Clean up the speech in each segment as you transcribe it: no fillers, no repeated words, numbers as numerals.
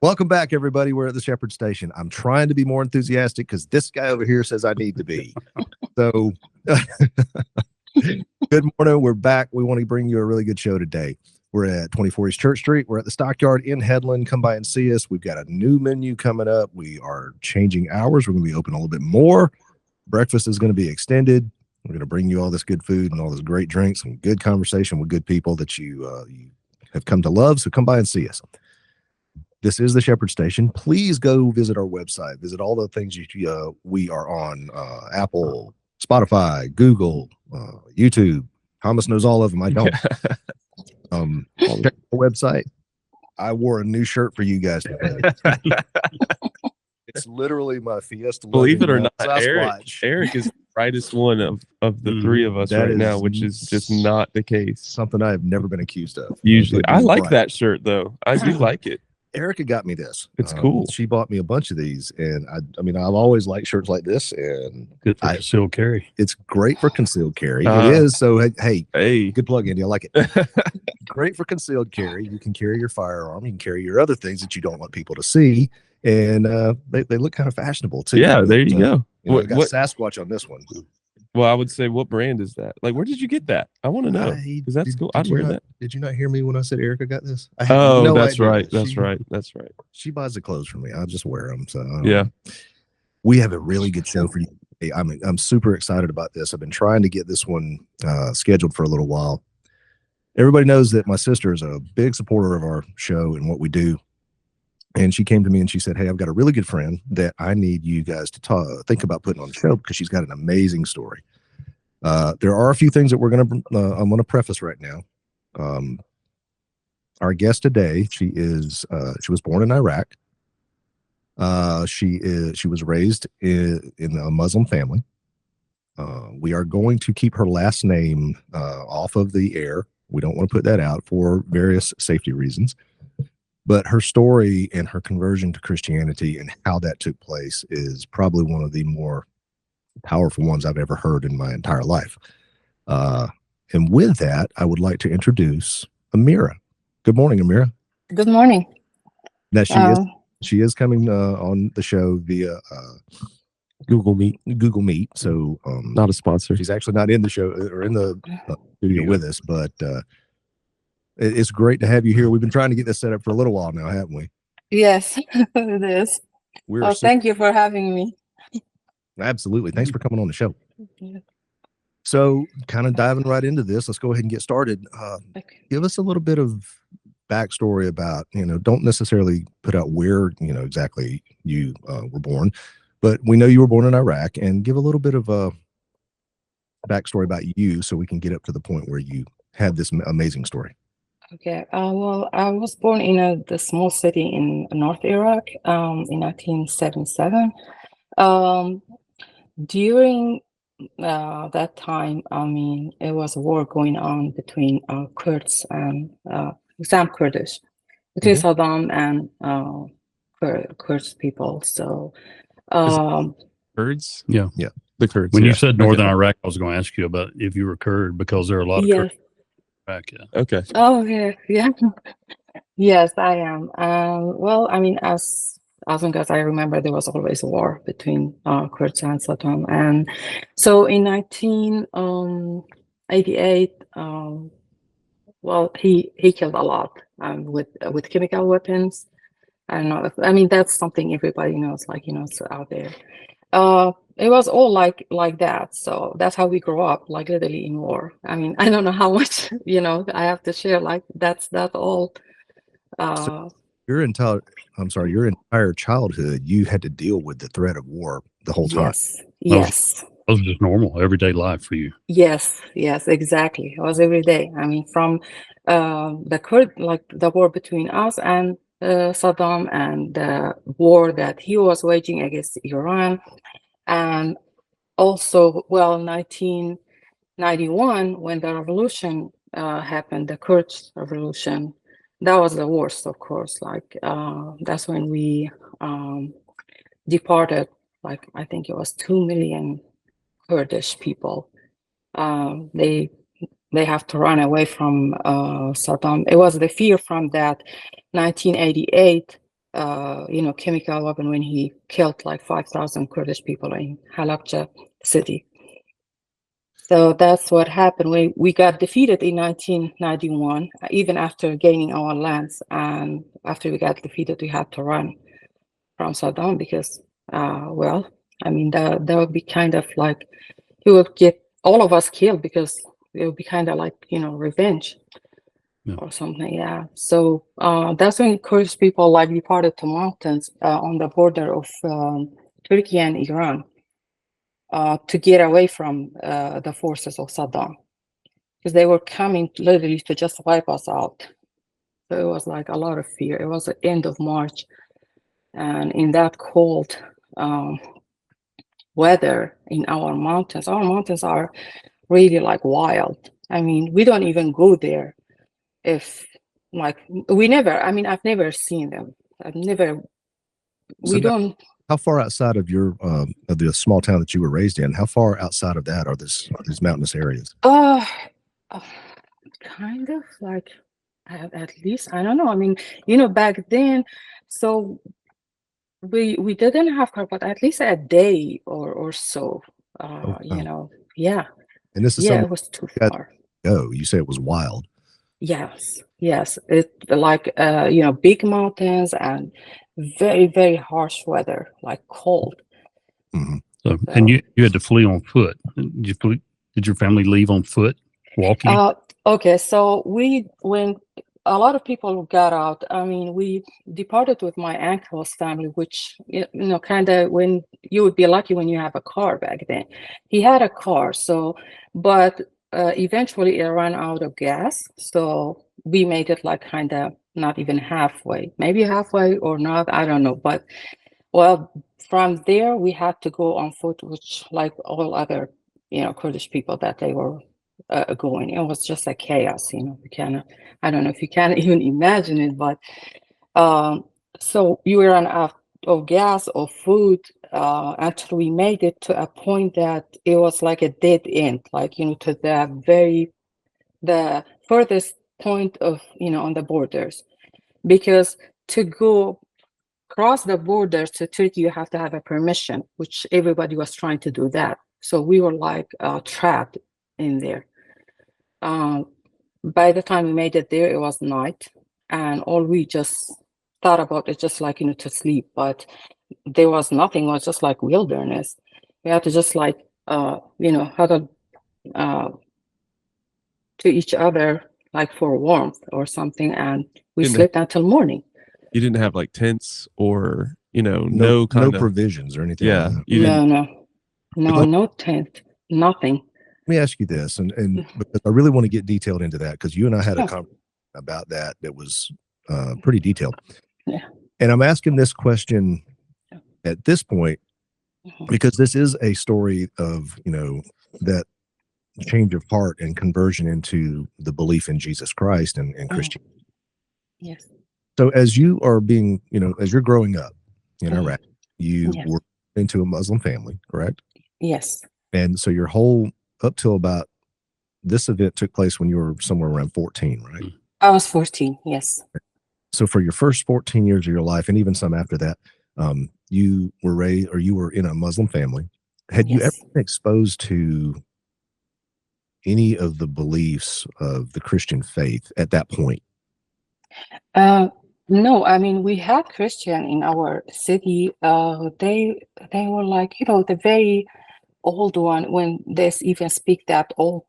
Welcome back, everybody. We're at the Shepherd Station. I'm trying to be more enthusiastic because this guy over here says I need to be. So, good morning. We're back. We want to bring you a really good show today. We're at 24 East Church Street. We're at the Stockyard in Headland. Come by and see us. We've got a new menu coming up. We are changing hours. We're going to be open a little bit more. Breakfast is going to be extended. We're going to bring you all this good food and all this great drinks and good conversation with good people that you have come to love. So come by and see us. This is the Shepherd Station. Please go visit our website. Visit all the things we are on: Apple, Spotify, Google, YouTube. Thomas knows all of them. I don't. Check our website. I wore a new shirt for you guys today. It's literally my Fiesta. Believe it or not, Sasquatch. Eric is the brightest one of the three of us right now, which is just not the case. Something I have never been accused of. Usually, I like that shirt though. I do like it. Erica got me this. It's cool. She bought me a bunch of these, and I mean, I've always liked shirts like this, and good for concealed carry. It's great for concealed carry. It is. So hey, good plug, Andy. I like it. Great for concealed carry. You can carry your firearm. You can carry your other things that you don't want people to see, and they look kind of fashionable too. Yeah, there you go. We got Sasquatch on this one. Well, I would say, what brand is that? Like, where did you get that? I want to know. Because that's cool. I'd wear that. Did you not hear me when I said Erica got this? That's right. That's right. She buys the clothes for me. I just wear them. So yeah, we have a really good show for you. I'm super excited about this. I've been trying to get this one scheduled for a little while. Everybody knows that my sister is a big supporter of our show and what we do. And she came to me and she said, "Hey, I've got a really good friend that I need you guys to think about putting on the show because she's got an amazing story." There are a few things that I'm going to preface right now. Our guest today, she was born in Iraq. She was raised in a Muslim family. We are going to keep her last name off of the air. We don't want to put that out for various safety reasons. But her story and her conversion to Christianity and how that took place is probably one of the more powerful ones I've ever heard in my entire life. And with that, I would like to introduce Ameera. Good morning, Ameera. Good morning. Now she is coming on the show via Google Meet. So not a sponsor. She's actually not in the show or in the studio with us, but it's great to have you here. We've been trying to get this set up for a little while now, haven't we? Yes, it is. Thank you for having me. Absolutely. Thanks for coming on the show. So kind of diving right into this, let's go ahead and get started. Give us a little bit of backstory about, don't necessarily put out where, exactly you were born, but we know you were born in Iraq, and give a little bit of a backstory about you so we can get up to the point where you had this amazing story. Okay. Well, I was born in the small city in North Iraq in 1977. During that time, I mean, it was a war going on between Kurds and some Kurdish, between Saddam and Kurds people. So, Kurds? Yeah. The Kurds. When you said Northern Iraq, I was going to ask you about if you were Kurd because there are a lot of Kurds. Okay. Oh yeah. Yes, I am. Well, I mean, as long as I remember, there was always a war between Kurds and Saddam, and so in 1988, well, he killed a lot with chemical weapons. I don't know. I mean, that's something everybody knows, like it's out there. It was all like that. So that's how we grow up, like literally in war. I mean, I don't know how much, I have to share. Like that's all. So your entire childhood, you had to deal with the threat of war the whole time. Yes. That was just normal, everyday life for you. Yes, exactly. It was every day. I mean, from the war between us and Saddam, and the war that he was waging against Iran. And also, 1991, when the revolution happened, the Kurds revolution, that was the worst, of course. Like, that's when we deported, like, I think it was 2 million Kurdish people. They have to run away from Saddam. It was the fear from that 1988 chemical weapon when he killed like 5,000 Kurdish people in Halabja city. So that's what happened. We got defeated in 1991, even after gaining our lands. And after we got defeated, we had to run from Saddam because, that would be kind of like, he would get all of us killed because it would be kind of like, revenge or something. Yeah. So that's when Kurdish people like departed to mountains on the border of Turkey and Iran. To get away from the forces of Saddam, because they were coming literally to just wipe us out. So it was like a lot of fear. It was the end of March, and in that cold weather in our mountains are really like wild. I mean, we don't even go there if like I've never seen them. How far outside of your of the small town that you were raised in, how far outside of that are these mountainous areas? Kind of like at least, I don't know. I mean, back then, so we didn't have car, but at least a day or so. Yeah. And this is it was too far. Oh, you say it was wild. Yes. It like big mountains and very, very harsh weather, like cold. Mm-hmm. So, and you had to flee on foot. Did your family leave on foot, walking? Okay, so when a lot of people got out, I mean, we departed with my uncle's family, which, kind of when you would be lucky when you have a car back then. He had a car, but eventually it ran out of gas. So we made it like kind of not even halfway, maybe halfway or not, I don't know. But well, from there we had to go on foot, which like all other, Kurdish people that they were going. It was just a chaos, I don't know if you can even imagine it, but so you were out of gas or food until we made it to a point that it was like a dead end, like, to the furthest point of, on the borders, because to go cross the borders to Turkey, you have to have a permission, which everybody was trying to do that. So we were like trapped in there. By the time we made it there, it was night, and all we just thought about is just like, to sleep, but there was nothing. It was just like wilderness. We had to just like, huddle to each other, like for warmth or something, and we slept until morning. You didn't have like tents or, no provisions or anything. Yeah. No tent, nothing. Let me ask you this, and because I really want to get detailed into that, because you and I had a conversation about that was pretty detailed. Yeah. And I'm asking this question at this point because this is a story of, that change of heart and conversion into the belief in Jesus Christ and Christianity. Yes. So as you are being, as you're growing up in Iraq, you were into a Muslim family, correct? Yes. And so your whole up till about this event took place when you were somewhere around 14, right? I was 14, yes. So for your first 14 years of your life, and even some after that, you were raised, or you were in a Muslim family. Had you ever been exposed to any of the beliefs of the Christian faith at that point? No, I mean, we had Christian in our city. They were like, the very old one, when they even speak that old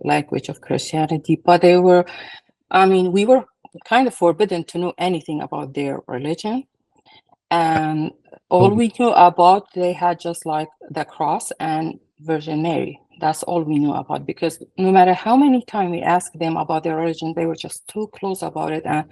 language of Christianity, but we were kind of forbidden to know anything about their religion. And all we knew about, they had just like the cross and Virgin Mary. That's all we knew about, because no matter how many times we asked them about their religion, they were just too close about it. And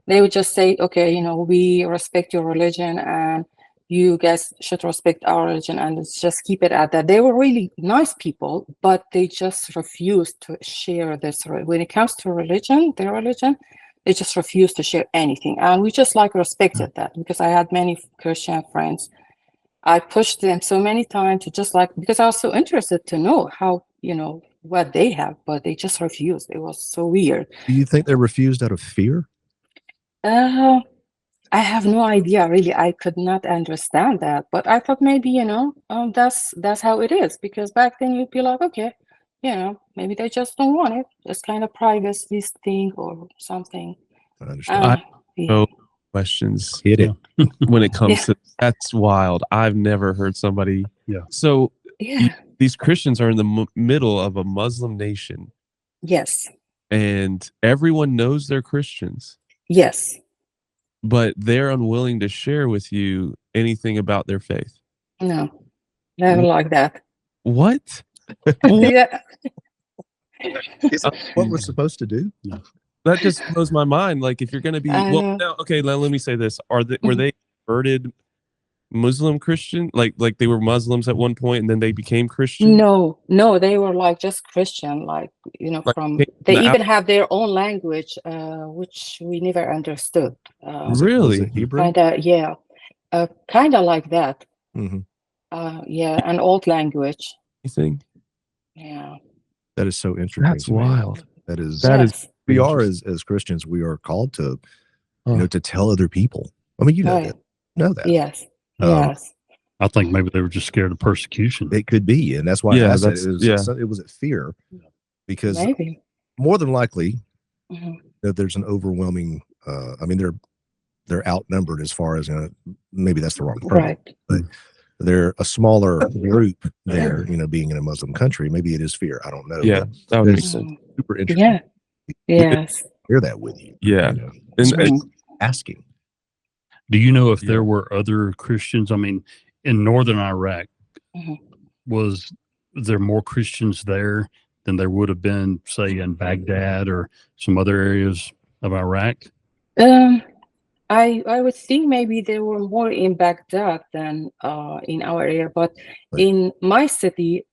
they would just say, okay, we respect your religion and you guys should respect our religion, and let's just keep it at that. They were really nice people, but they just refused to share this. When it comes to religion, their religion, they just refused to share anything. And we just like respected that, because I had many Christian friends. I pushed them so many times to just like, because I was so interested to know how, what they have, but they just refused. It was so weird. Do you think they refused out of fear? I have no idea, really. I could not understand that, but I thought maybe, that's how it is. Because back then you'd be like, okay, maybe they just don't want it. Just kind of privacy thing or something. I understand. I Yeah. no questions Hit it. when it comes to that's wild. I've never heard somebody. Yeah. So Yeah. these Christians are in the middle of a Muslim nation, Yes. and everyone knows they're Christians, Yes. but they're unwilling to share with you anything about their faith. No, never like that. What? Yeah. Is it what we're supposed to do? That just blows my mind. Like, if you're going to be know. now, okay, let me say this: were they converted Muslim Christian? Like they were Muslims at one point and then they became Christian? No, they were like just Christian, like Like, they even have their own language, which we never understood. Really? Was it Hebrew? Kind of like that. Mm-hmm. An old language. Anything? Yeah. That is so interesting. That's wild. That is. Yes. We are as Christians. We are called to, to tell other people. I mean, Right. know that. Yes. Um, Yes. I think maybe they were just scared of persecution. It could be, and that's why I said it was fear, because Maybe. more than likely Mhm. that there's an overwhelming. I mean, they're outnumbered as far as maybe that's the wrong term, Right. but they're a smaller group there. Being in a Muslim country, maybe it is fear. I don't know. Yeah, that would make sense. Super interesting. Yeah. Yes. Share that with you. Yeah. And asking. Do you know if there were other Christians? I mean, in northern Iraq, was there more Christians there than there would have been, say, in Baghdad or some other areas of Iraq? I would think maybe there were more in Baghdad than in our area, but in my city,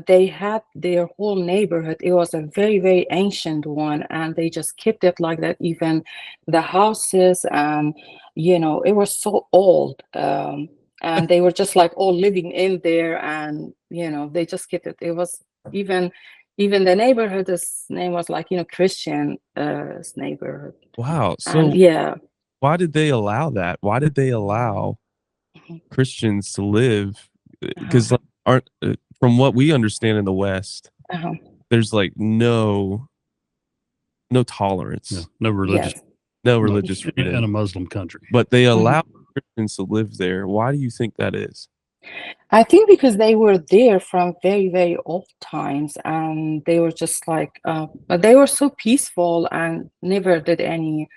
they had their whole neighborhood. It was a very, very ancient one, and they just kept it like that. Even the houses, and it was so old, and they were just like all living in there, and they just kept it. It was even the neighborhood. His name was like Christian neighborhood. Wow. So why did they allow that? Why did they allow Christians to live? Because from what we understand in the West, there's like no tolerance, no religious, religious freedom in a Muslim country. But they allow Christians to live there. Why do you think that is? I think because they were there from very, very old times, and they were just like, they were so peaceful and never did any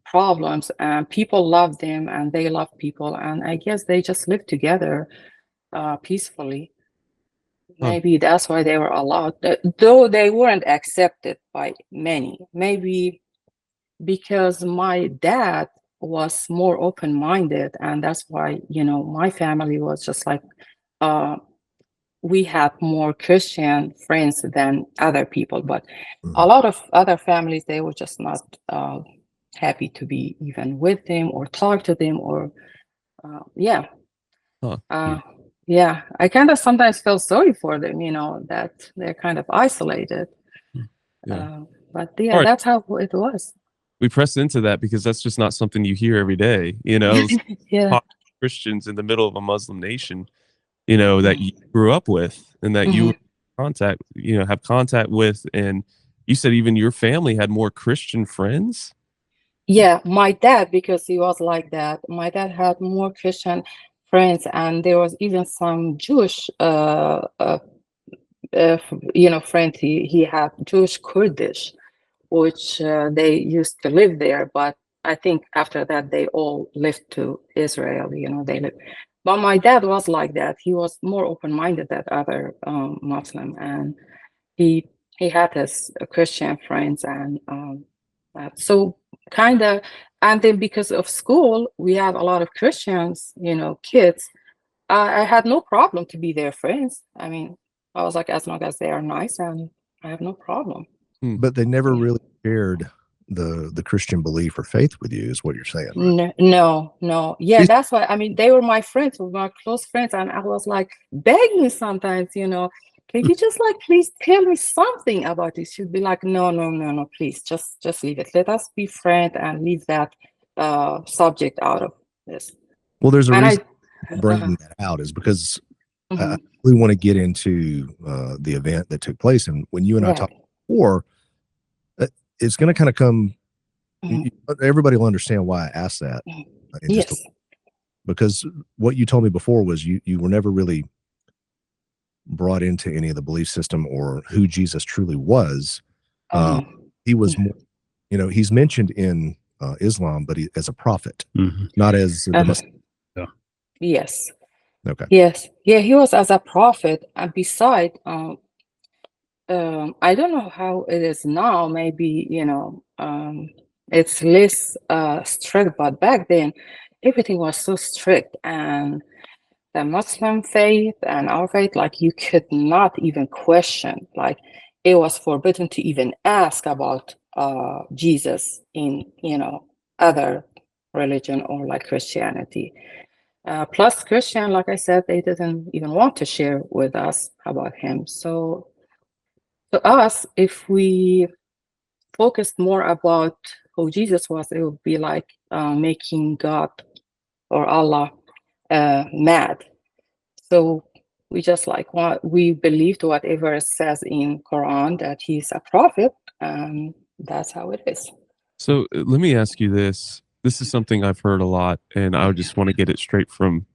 problems, and people loved them and they loved people, and I guess they just lived together peacefully. Maybe that's why they were allowed, though they weren't accepted by many. Maybe because my dad was more open-minded, and that's why my family was just like we had more Christian friends than other people, but a lot of other families, they were just not happy to be even with them or talk to them, or I kind of sometimes feel sorry for them, that they're kind of isolated. But that's how it was. We press into that because that's just not something you hear every day, Christians in the middle of a Muslim nation, that you grew up with and that you have contact with. And you said even your family had more Christian friends. Yeah, my dad, because he was like that. My dad had more Christian friends, and there was even some Jewish, friend. He had Jewish Kurdish, which they used to live there. But I think after that, they all left to Israel. They lived. But my dad was like that. He was more open-minded than other Muslim, and he had his Christian friends, and so kind of. And then because of school, we had a lot of Christians, kids. I had no problem to be their friends. I mean, I was like, as long as they are nice, and I have no problem. But they never really shared the Christian belief or faith with you, is what you're saying, right? No. Yeah, that's why. I mean, they were my friends, my close friends, and I was like begging sometimes, can you just like please tell me something about this? She'd be like, no, please, just leave it. Let us be friends and leave that subject out of this. Well, there's a reason bringing that out is because I really want to get into the event that took place. And when you and I talked before, it's going to kind of come, everybody will understand why I asked that. Because what you told me before was you were never really brought into any of the belief system or who Jesus truly was. He was more, you know, he's mentioned in Islam, but as a prophet, not as the Messiah. Yes. Okay. Yes. Yeah, he was as a prophet. And beside, I don't know how it is now. Maybe, you know, it's less strict, but back then everything was so strict. And the Muslim faith and our faith, like you could not even question, like it was forbidden to even ask about Jesus in, you know, other religion or like Christianity. Plus Christian, like I said, they didn't even want to share with us about him. So to us, if we focused more about who Jesus was, it would be like making God or Allah mad. So we just like we believed whatever it says in Quran that he's a prophet, and that's how it is. So let me ask you this. This is something I've heard a lot, and I just want to get it straight from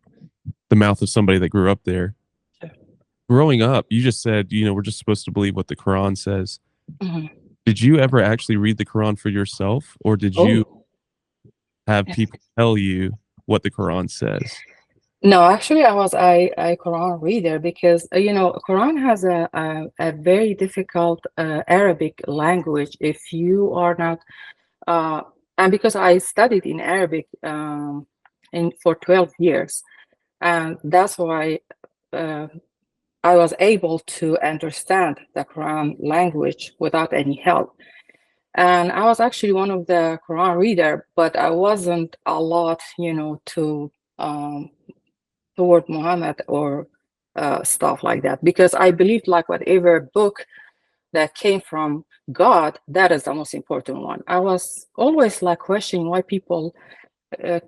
the mouth of somebody that grew up there. Sure. Growing up, you just said, you know, we're just supposed to believe what the Quran says. Did you ever actually read the Quran for yourself, or did you have people tell you what the Quran says? No, actually, I was a Quran reader because, you know, Quran has a very difficult Arabic language if you are not, and because I studied in Arabic for 12 years, and that's why I was able to understand the Quran language without any help. And I was actually one of the Quran reader, but I wasn't a lot, you know, toward Muhammad or stuff like that, because I believed like whatever book that came from God, that is the most important one. I was always like questioning why people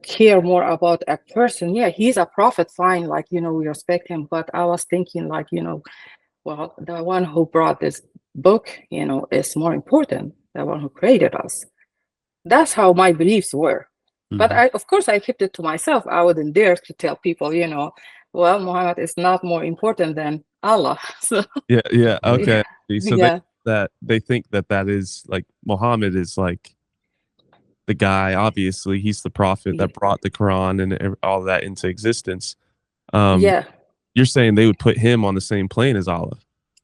care more about a person. Yeah, he's a prophet, fine, like, you know, we respect him, but I was thinking like, you know, well, the one who brought this book, you know, is more important, the one who created us. That's how my beliefs were. But I, of course, I kept it to myself. I wouldn't dare to tell people, you know, well, Muhammad is not more important than Allah. So yeah, okay. So yeah. they think that is like Muhammad is like the guy. Obviously, he's the prophet that brought the Quran and all that into existence. Yeah. You're saying they would put him on the same plane as Allah?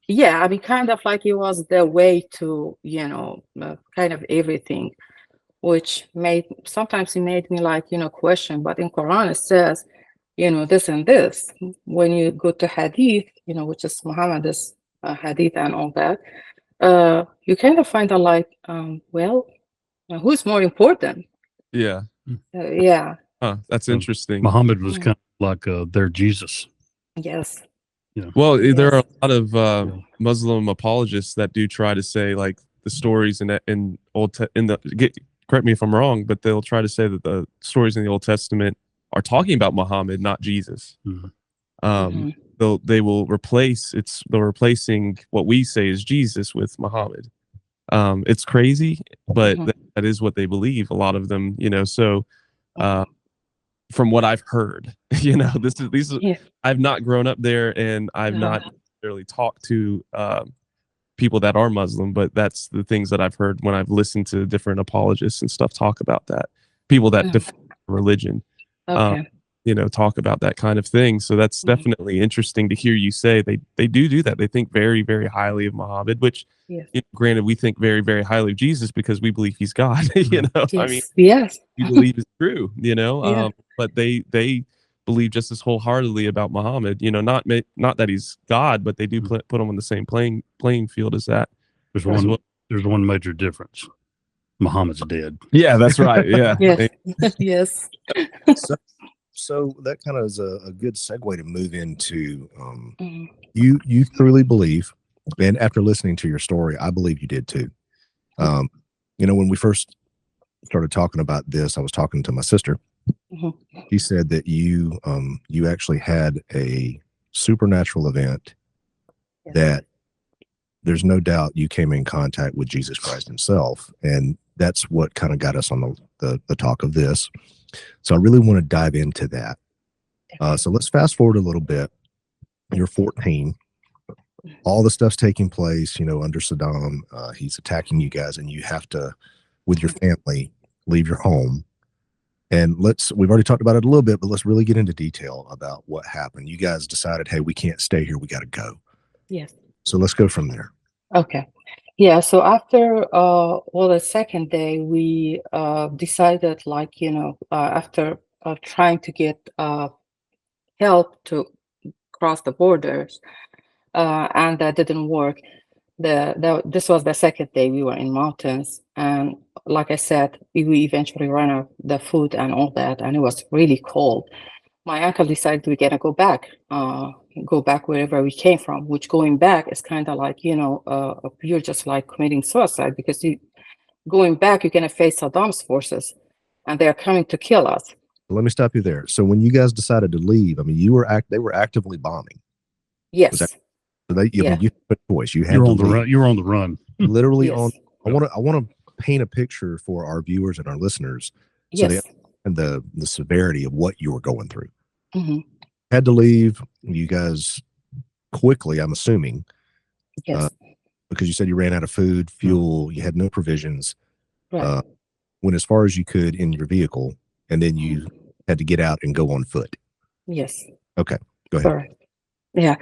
Yeah, I mean, kind of like it was the way to, you know, kind of everything, which sometimes it made me like, you know, question. But in Quran it says, you know, this and this. When you go to Hadith, you know, which is Muhammad's Hadith and all that, you kind of find out like, well, who's more important? Yeah. Yeah. Huh, that's interesting. Muhammad was kind of like their Jesus. Yes. Yeah. Well, there are a lot of Muslim apologists that do try to say like the stories in correct me if I'm wrong, but they'll try to say that the stories in the Old Testament are talking about Muhammad, not Jesus. They're replacing what we say is Jesus with Muhammad. It's crazy, but that is what they believe. A lot of them, you know. So, from what I've heard, you know, I've not grown up there, and I've not necessarily talked to people that are Muslim, but that's the things that I've heard when I've listened to different apologists and stuff talk about that. People that defend religion, you know, talk about that kind of thing. So that's definitely interesting to hear you say they do that. They think very, very highly of Muhammad, which, you know, granted, we think very, very highly of Jesus because we believe he's God. You know, I mean, we believe is true. You know, but they believe just as wholeheartedly about Muhammad. You know, not that he's God, but they do put him on the same playing field as that. There's one major difference. Muhammad's dead. Yeah, that's right. Yeah. Yes. So that kind of is a good segue to move into you truly believe, and after listening to your story, I believe you did too. You know, when we first started talking about this, I was talking to my sister. He said that you actually had a supernatural event that there's no doubt you came in contact with Jesus Christ himself. And that's what kind of got us on the talk of this. So I really want to dive into that. So let's fast forward a little bit. You're 14. All the stuff's taking place, under Saddam. He's attacking you guys, and you have to, with your family, leave your home. And we've already talked about it a little bit, but let's really get into detail about what happened. You guys decided, hey, we can't stay here. We got to go. Yes. So let's go from there. Okay. Yeah. So after, the second day, we decided, after trying to get help to cross the borders, and that didn't work. This was the second day we were in mountains, and like I said, we eventually ran out of the food and all that, and it was really cold. My uncle decided we're gonna go back wherever we came from, which going back is kind of like, you're just like committing suicide, because going back, you're gonna face Saddam's forces and they're coming to kill us. Let me stop you there. So when you guys decided to leave, I mean, they were actively bombing. Yes. So you had a choice. You were on the run. You were on the run. Literally yes. I want to paint a picture for our viewers and our listeners. So yes. and the severity of what you were going through. Had to leave. You guys quickly, I'm assuming. Yes. Because you said you ran out of food, fuel, you had no provisions. Right. Went as far as you could in your vehicle, and then you had to get out and go on foot. Yes. Okay, go ahead. Correct. Yeah.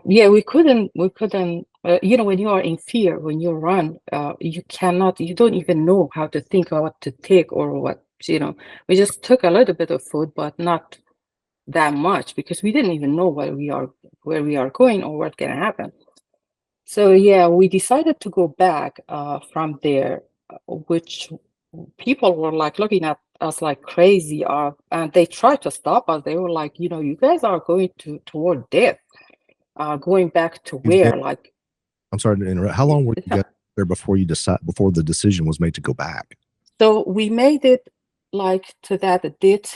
We couldn't, when you are in fear, when you run, you don't even know how to think or what to take or what, we just took a little bit of food, but not that much, because we didn't even know where we are going or what's going to happen. So we decided to go back from there, which people were like looking at us like crazy, and they tried to stop us. They were like, you guys are going toward death. Going back to where? I'm sorry to interrupt. How long were you guys there before the decision was made to go back? So we made it to that it did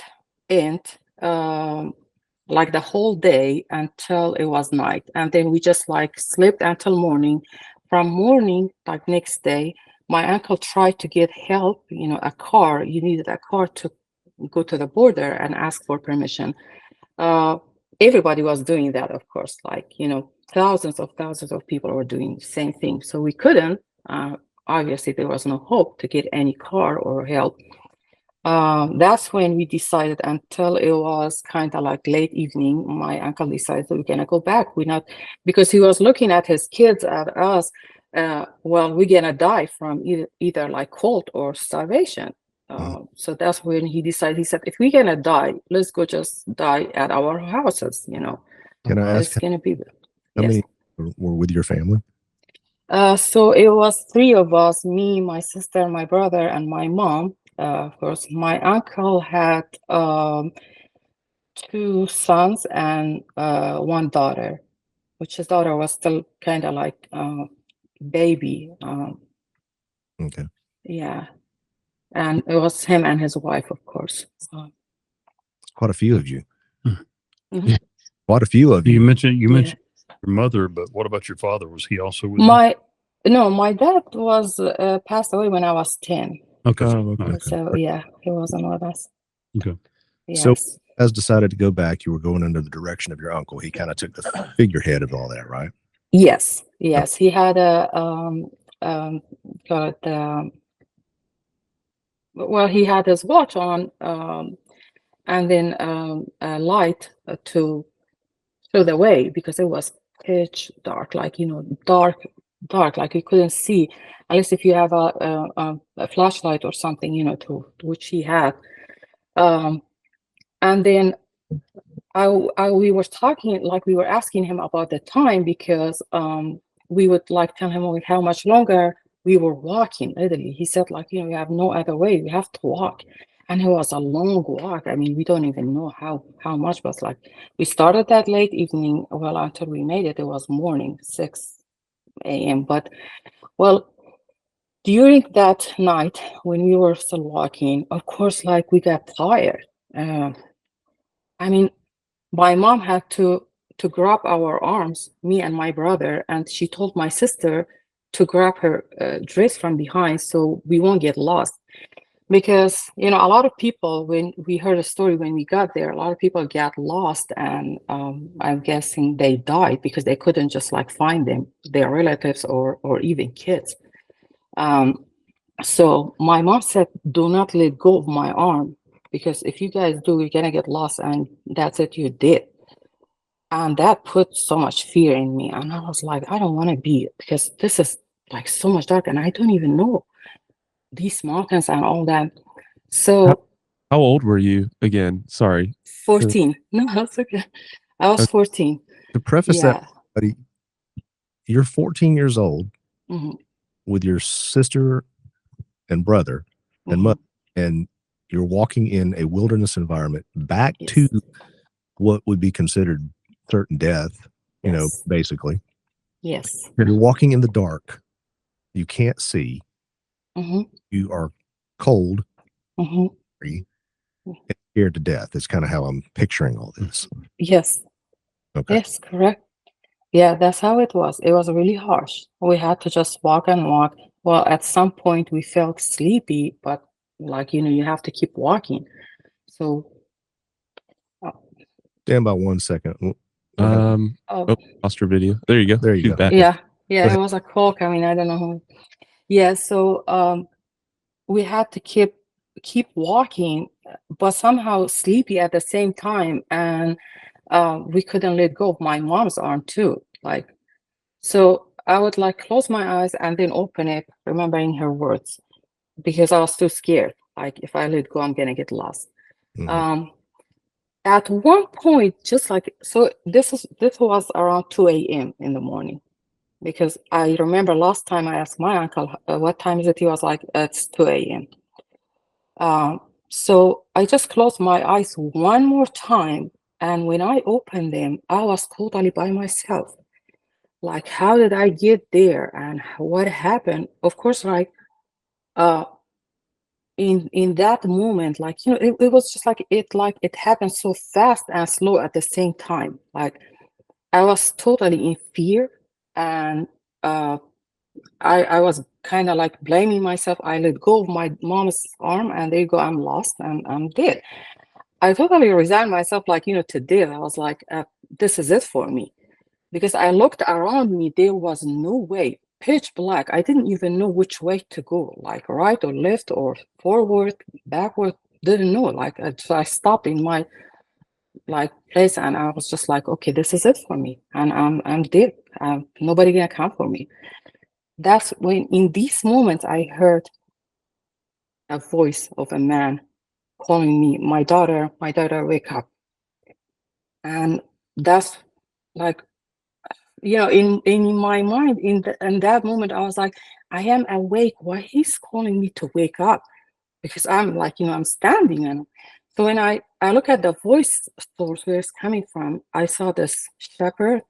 end, the whole day until it was night, and then we just slept until morning. From morning, next day, my uncle tried to get help. A car. You needed a car to go to the border and ask for permission. Everybody was doing that, of course. Thousands of people were doing the same thing. So we couldn't. Obviously, there was no hope to get any car or help. That's when we decided, until it was kind of late evening, my uncle decided we're gonna go back. Because he was looking at his kids, at us. We're gonna die from either cold or starvation. So that's when he decided. He said, if we're gonna die, let's go just die at our houses. Can I ask? It's gonna be. How many were with your family? So it was 3 of us: me, my sister, my brother, and my mom. Of course, my uncle had 2 sons and 1 daughter, which his daughter was still kind of baby. Okay. Yeah, and it was him and his wife, of course. Quite a few of you. Quite a few of you. You mentioned your mother, but what about your father? Was he also with you? No, my dad was passed away when I was 10. Okay. So he wasn't with us. Okay. Yes. So as decided to go back, you were going under the direction of your uncle. He kind of took the figurehead of all that, right? Yes. He had he had his watch on, and then a light to show the way, because it was pitch dark, dark, you couldn't see unless if you have a flashlight or something, which he had. And then we were talking, we were asking him about the time, because we would tell him how much longer we were walking. Literally, he said we have no other way, we have to walk. And it was a long walk. I mean, we don't even know how much, but we started that late evening. Well, until we made it, it was morning, 6 a.m. But during that night when we were still walking, of course, like we got tired. I mean, my mom had to grab our arms, me and my brother, and she told my sister to grab her dress from behind so we won't get lost. Because, you know, a lot of people, when we heard a story when we got there, a lot of people got lost, and I'm guessing they died because they couldn't just like find them, their relatives or even kids. So my mom said, do not let go of my arm, because if you guys do, you're gonna get lost, and that's it, you did. And that put so much fear in me. And I was like, I don't want to be, because this is like so much dark, and I don't even know these mountains and all that. So how old were you again? Sorry. 14. No, that's okay. I was 14. To preface that, buddy, you're 14 years old with your sister and brother and mother, and you're walking in a wilderness environment back to what would be considered certain death, you know, basically. Yes. You're walking in the dark. You can't see. You are cold, and scared to death. It's kind of how I'm picturing all this. Yes. Okay. Yes, correct. Yeah, that's how it was. It was really harsh. We had to just walk and walk. Well, at some point we felt sleepy, but like, you know, you have to keep walking. So stand by 1 second. Lost your video. There you go. There you go. Yeah, it was a call coming. I don't know who. Yeah, so we had to keep walking, but somehow sleepy at the same time, and we couldn't let go of my mom's arm too. Like, so I would like close my eyes and then open it, remembering her words, because I was too scared. Like, if I let go, I'm gonna get lost. At one point, just like, so this was around 2 a.m. in the morning, because I remember last time I asked my uncle, what time is it? He was like, it's 2 a.m. So I just closed my eyes one more time, and when I opened them, I was totally by myself. Like, how did I get there, and what happened? Of course, like, in that moment, like, you know, it was just like it happened so fast and slow at the same time. Like, I was totally in fear, and I was kind of like blaming myself. I let go of my mom's arm, and there you go, I'm lost, and I'm dead. I totally resigned myself, like, you know, to death. I was like, this is it for me. Because I looked around me, there was no way, pitch black. I didn't even know which way to go, like right or left or forward, backward, didn't know. Like, I stopped in my like place, and I was just like, okay, this is it for me, and I'm dead. Nobody gonna come for me. That's when, in these moments, I heard a voice of a man calling me, my daughter, wake up. And that's like, you know, in my mind, in that moment, I was like, I am awake. Why he's calling me to wake up? Because I'm like, you know, I'm standing. And so when I look at the voice source where it's coming from, I saw this shepherd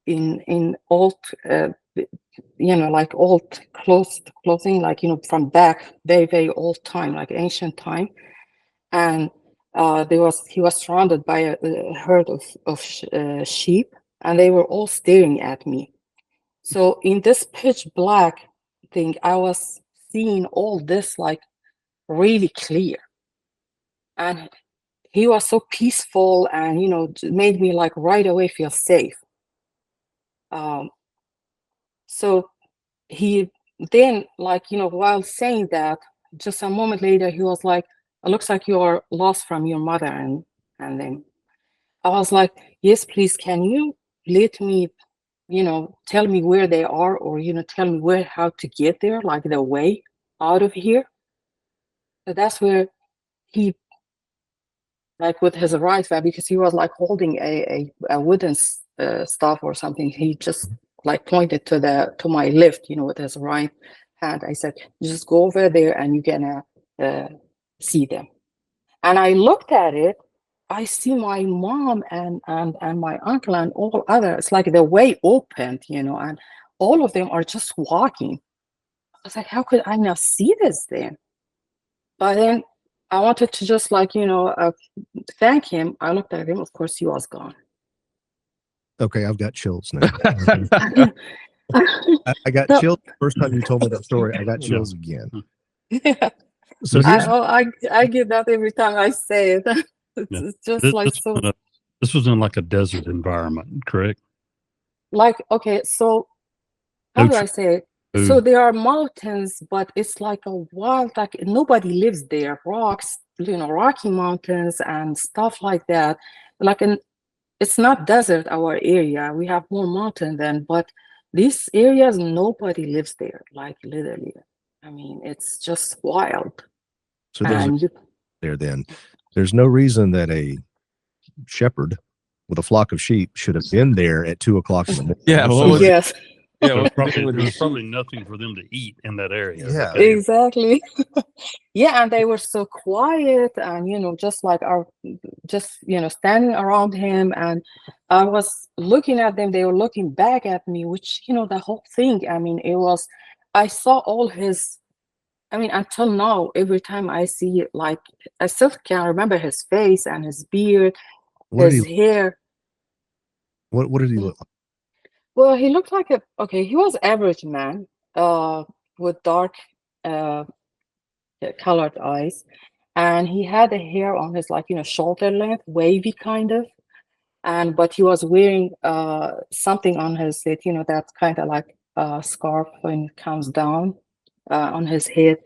in old, you know, like old clothing, like, you know, from back very, very old time, like ancient time. And he was surrounded by a herd of sheep, and they were all staring at me. So in this pitch black thing, I was seeing all this like really clear. And he was so peaceful, and, you know, made me like right away feel safe. So he then, like, you know, while saying that, just a moment later, he was like, it looks like you are lost from your mother. And then I was like, yes, please, can you let me, you know, tell me where they are, or, you know, tell me how to get there, like the way out of here. So that's where he, like with his right hand, because he was like holding a wooden staff or something, he just like pointed to my left, you know, with his right hand. I said, just go over there and you're gonna see them. And I looked at it. I see my mom and my uncle and all others, like the way opened, you know, and all of them are just walking. was like, how could I not see this then? But then I wanted to just like, thank him. I looked at him. Of course, he was gone. Okay, I've got chills now. I got chills the first time you told me that story. I got chills again. Yeah. So I get that every time I say it. It's just this was in like a desert environment, correct? Like, okay, so how do I say it? So there are mountains, but it's like a wild, like nobody lives there. Rocks, Rocky Mountains and stuff like that. Like, it's not desert, our area. We have more mountain then, but these areas, nobody lives there, like literally. I mean, it's just wild. So there's no reason that a shepherd with a flock of sheep should have been there at 2:00 in the morning. Yeah, yes. Yeah, there's probably nothing for them to eat in that area. Yeah, exactly. Yeah, and they were so quiet, and just like standing around him, and I was looking at them. They were looking back at me, which the whole thing. I mean, I saw all his. I mean, until now, every time I see it, like I still can remember his face and his beard, his hair. What did he look like? Well, he looked like he was average man, with dark, colored eyes, and he had the hair on his shoulder length, wavy kind of, but he was wearing something on his head, that's kind of like a scarf when it comes down on his head,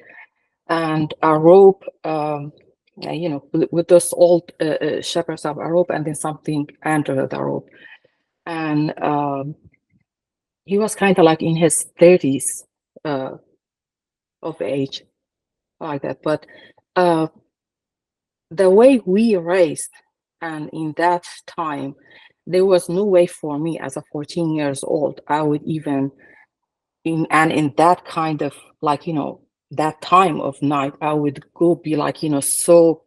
and a rope, with those old shepherds have a rope, and then something under the rope, and he was kind of like in his 30s of age, like that. But the way we raised, and in that time, there was no way for me as a 14 years old, I would even, in that kind of that time of night, I would go be like, so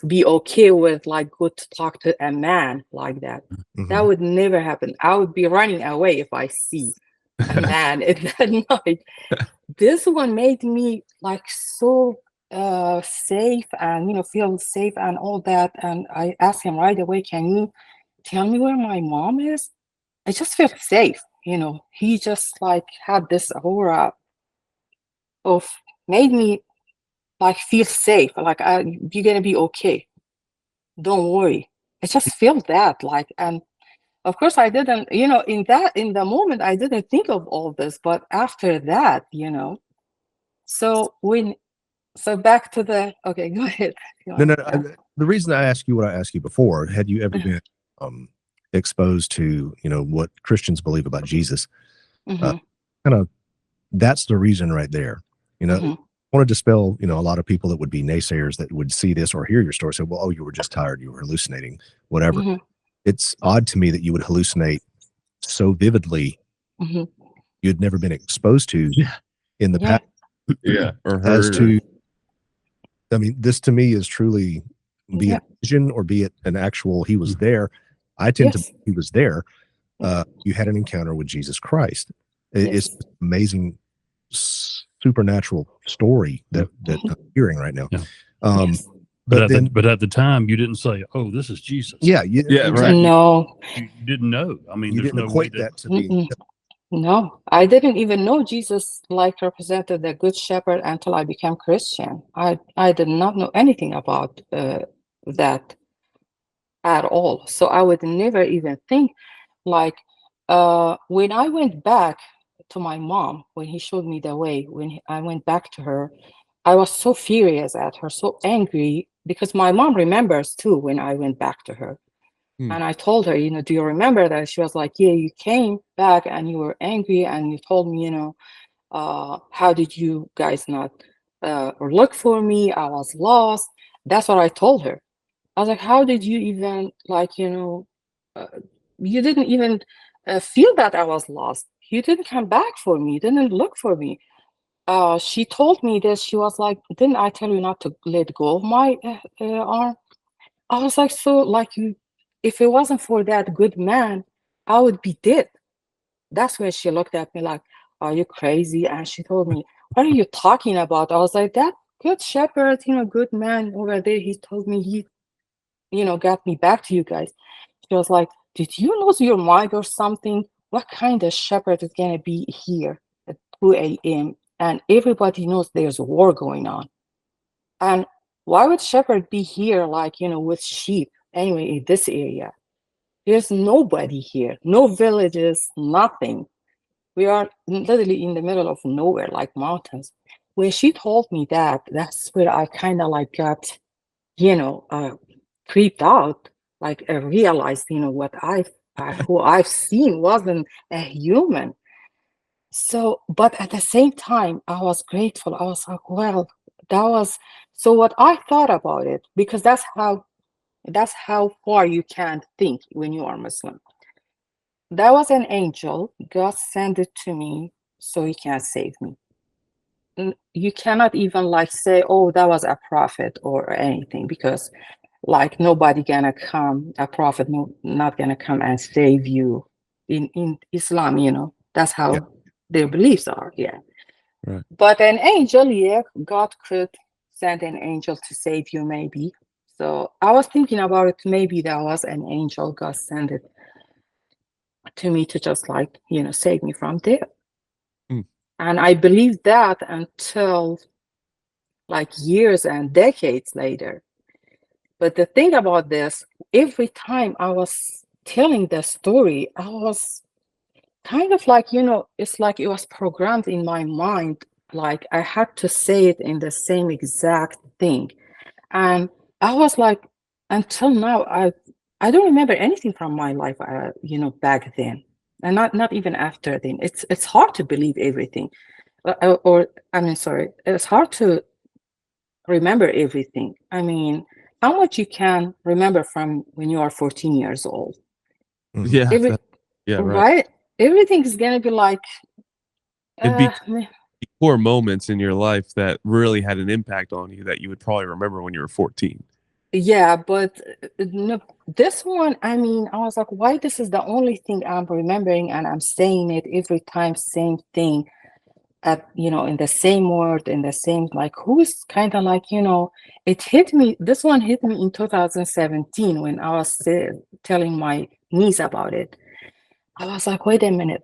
be okay with like go to talk to a man like that. Mm-hmm. That would never happen. I would be running away if I see a man at that night. This one made me like so safe and feel safe and all that. And I asked him right away, can you tell me where my mom is? I just felt safe. He just like had this aura of made me like feel safe, like you're gonna be okay, don't worry. I just feel that like, and of course I didn't, in the moment I didn't think of all this, but after that, so back to the okay, go ahead. No, the reason I asked you what I asked you before, had you ever been exposed to what Christians believe about Jesus, kind of that's the reason right there. I want to dispel, a lot of people that would be naysayers that would see this or hear your story say, well, oh, you were just tired, you were hallucinating, whatever. It's odd to me that you would hallucinate so vividly you'd never been exposed to in the past. Yeah. Or heard. As to, I mean, this to me is truly, be it a vision or be it an actual, he was there. I tend to believe he was there. You had an encounter with Jesus Christ. It's amazing, supernatural story that I'm hearing right now. But at the time you didn't say, oh, this is Jesus. Yeah, right. No, you didn't know. I mean, you there's didn't no equate way that to be. No, I didn't even know Jesus like represented the good shepherd until I became Christian. I did not know anything about that at all. So I would never even think like when I went back to my mom, when he showed me the way, when I went back to her, I was so furious at her, so angry, because my mom remembers too when I went back to her. And I told her, do you remember that? She was like, yeah, you came back and you were angry and you told me, how did you guys not look for me? I was lost. That's what I told her. I was like, how did you even you didn't even feel that I was lost. You didn't come back for me. You didn't look for me. She told me this. She was like, didn't I tell you not to let go of my arm? I was like, so like if it wasn't for that good man, I would be dead. That's when she looked at me like, are you crazy? And she told me, what are you talking about? I was like, that good shepherd, good man over there, he told me he, got me back to you guys. She was like, did you lose your mind or something? What kind of shepherd is going to be here at 2 a.m.? And everybody knows there's a war going on. And why would shepherd be here, like, with sheep anyway, in this area? There's nobody here, no villages, nothing. We are literally in the middle of nowhere, like mountains. When she told me that, that's where I kind of like got, creeped out. Like I realized, what who I've seen wasn't a human. So, but at the same time, I was grateful. I was like, well, that was so what I thought about it, because that's how far you can think when you are Muslim. That was an angel. God sent it to me so he can save me. You cannot even like say, oh, that was a prophet or anything, because like nobody gonna come, a prophet not gonna come and save you in Islam, that's how their beliefs are. Yeah. Right. But an angel, yeah, God could send an angel to save you, maybe. So I was thinking about it, maybe that was an angel. God sent it to me to just like, save me from death. And I believed that until like years and decades later. But the thing about this, every time I was telling the story, I was kind of like, it's like it was programmed in my mind. Like I had to say it in the same exact thing. And I was like, until now, I don't remember anything from my life, back then. And not even after then. It's hard to believe everything. It's hard to remember everything. I mean, how much you can remember from when you are 14 years old? Yeah. Right. Right? Everything is gonna be like it'd be core moments in your life that really had an impact on you that you would probably remember when you were 14. Yeah, but no, this one, I mean, I was like, why this is the only thing I'm remembering, and I'm saying it every time, same thing, in the same word, in the same, like, who is kind of like, it hit me, this one hit me in 2017 when I was telling my niece about it. I was like, wait a minute,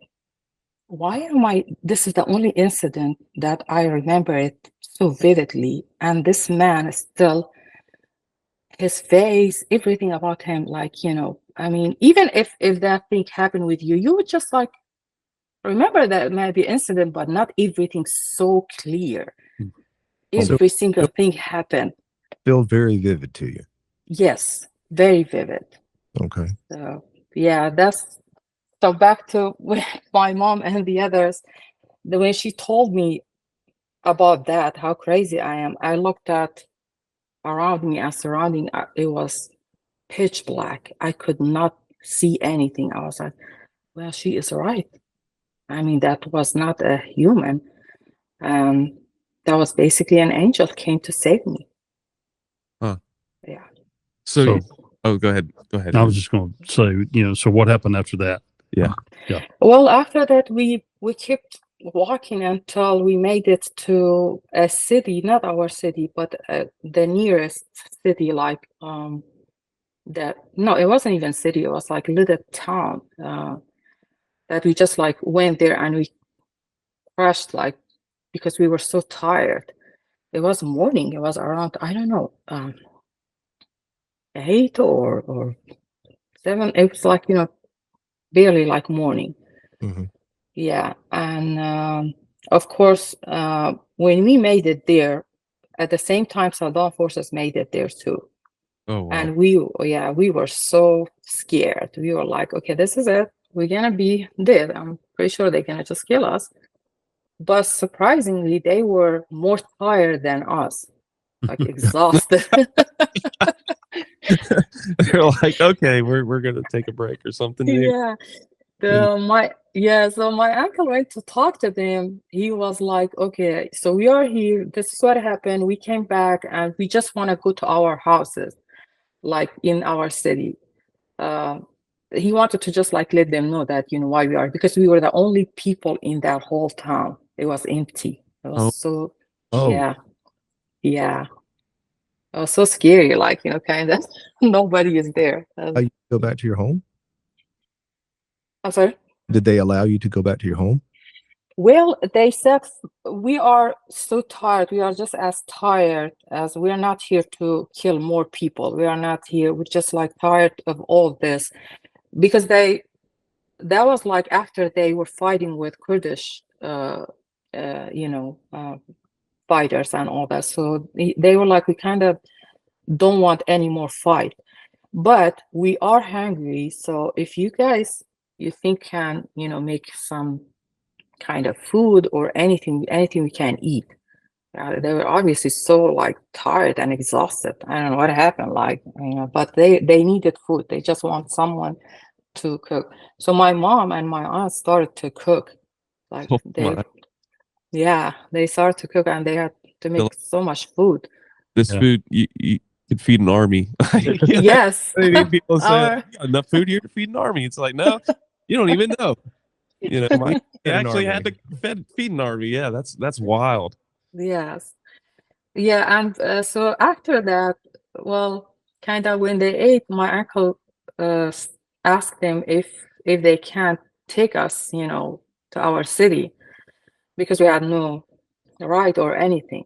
this is the only incident that I remember it so vividly, and this man is still, his face, everything about him, like, I mean, even if that thing happened with you, you would just like remember that maybe incident, but not everything so clear. Every single thing happened. Feel very vivid to you. Yes, very vivid. Okay. So yeah, so back to my mom and the others. The way she told me about that, how crazy I am, I looked at around me and surrounding, it was pitch black. I could not see anything. I was like, well, she is right. I mean, that was not a human. That was basically an angel came to save me. Huh. Yeah. So go ahead. I was just going to say, so what happened after that? Yeah. Well, after that, we kept walking until we made it to a city, not our city, but the nearest city, like no, it wasn't even city. It was like a little town that we just like went there and we crashed, like, because we were so tired. It was morning. It was around, I don't know, 8 or 7. It was like, barely like morning. Mm-hmm. Yeah. And of course, when we made it there, at the same time, Saddam forces made it there too. Oh, wow. And we were so scared. We were like, okay, this is it. We're gonna be dead. I'm pretty sure they're gonna just kill us. But surprisingly, they were more tired than us, like exhausted. They're like, okay, we're gonna take a break or something. Yeah. So my uncle went to talk to them. He was like, okay, so we are here. This is what happened. We came back and we just want to go to our houses, like in our city. he wanted to just like let them know that, why we are, because we were the only people in that whole town. It was empty. It was so, yeah. It was so scary, like, kind of nobody is there. You go back to your home? I'm sorry? Did they allow you to go back to your home? Well, they said we are so tired. We are just as tired as we are not here to kill more people. We are not here. We're just like tired of all this, because that was like after they were fighting with Kurdish, fighters and all that. So they were like, we kind of don't want any more fight, but we are hungry. So if you guys, you think can, make some kind of food or anything we can eat. They were obviously so like tired and exhausted. I don't know what happened, like, but they needed food. They just want someone to cook. So my mom and my aunt started to cook. Like they started to cook, and they had to make so much food. This food you could feed an army. Yes. People say enough food here to feed an army. It's like, no, you don't even know. I actually had to feed an army. Yeah, that's wild. Yes. Yeah, and so after that, well, kind of when they ate, my uncle asked them if they can't take us, to our city, because we had no right or anything.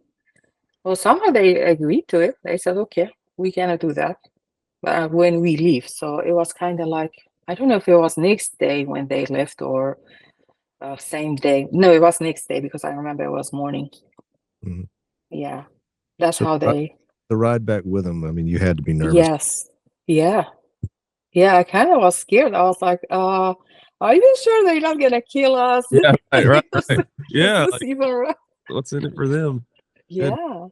Well, somehow they agreed to it. They said, okay, we cannot do that when we leave. So it was kind of like, I don't know if it was next day when they left or same day. No, it was next day, because I remember it was morning. Mm-hmm. Yeah, that's how they. The ride back with them. I mean, you had to be nervous. Yes. Yeah. I kind of was scared. I was like, are you sure they're not gonna kill us? Yeah, right. Yeah. Like, even right? What's in it for them? Yeah. Good.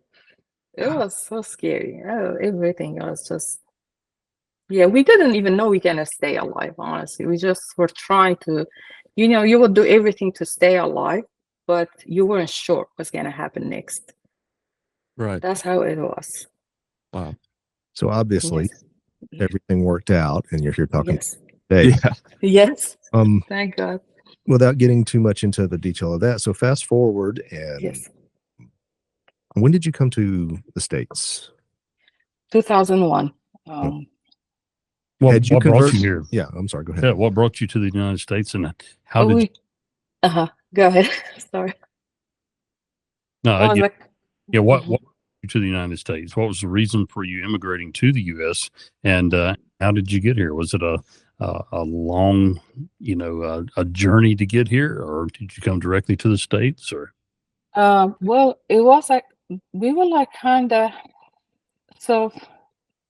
It was so scary. Everything was just. Yeah, we didn't even know we're gonna stay alive, honestly. We just were trying to, you would do everything to stay alive, but you weren't sure what's gonna happen next. Right. That's how it was. Wow. So obviously everything worked out, and you're here talking today. Yeah. Yes. Thank God. Without getting too much into the detail of that, so fast forward, and when did you come to the States? 2001. What brought you here? Yeah, I'm sorry. Go ahead. Yeah, what brought you to the United States, and how did? Go ahead. Sorry. No. What brought you to the United States? What was the reason for you immigrating to the U.S. and how did you get here? Was it a long, a journey to get here, or did you come directly to the States, or? Well, it was like we were like kind of. So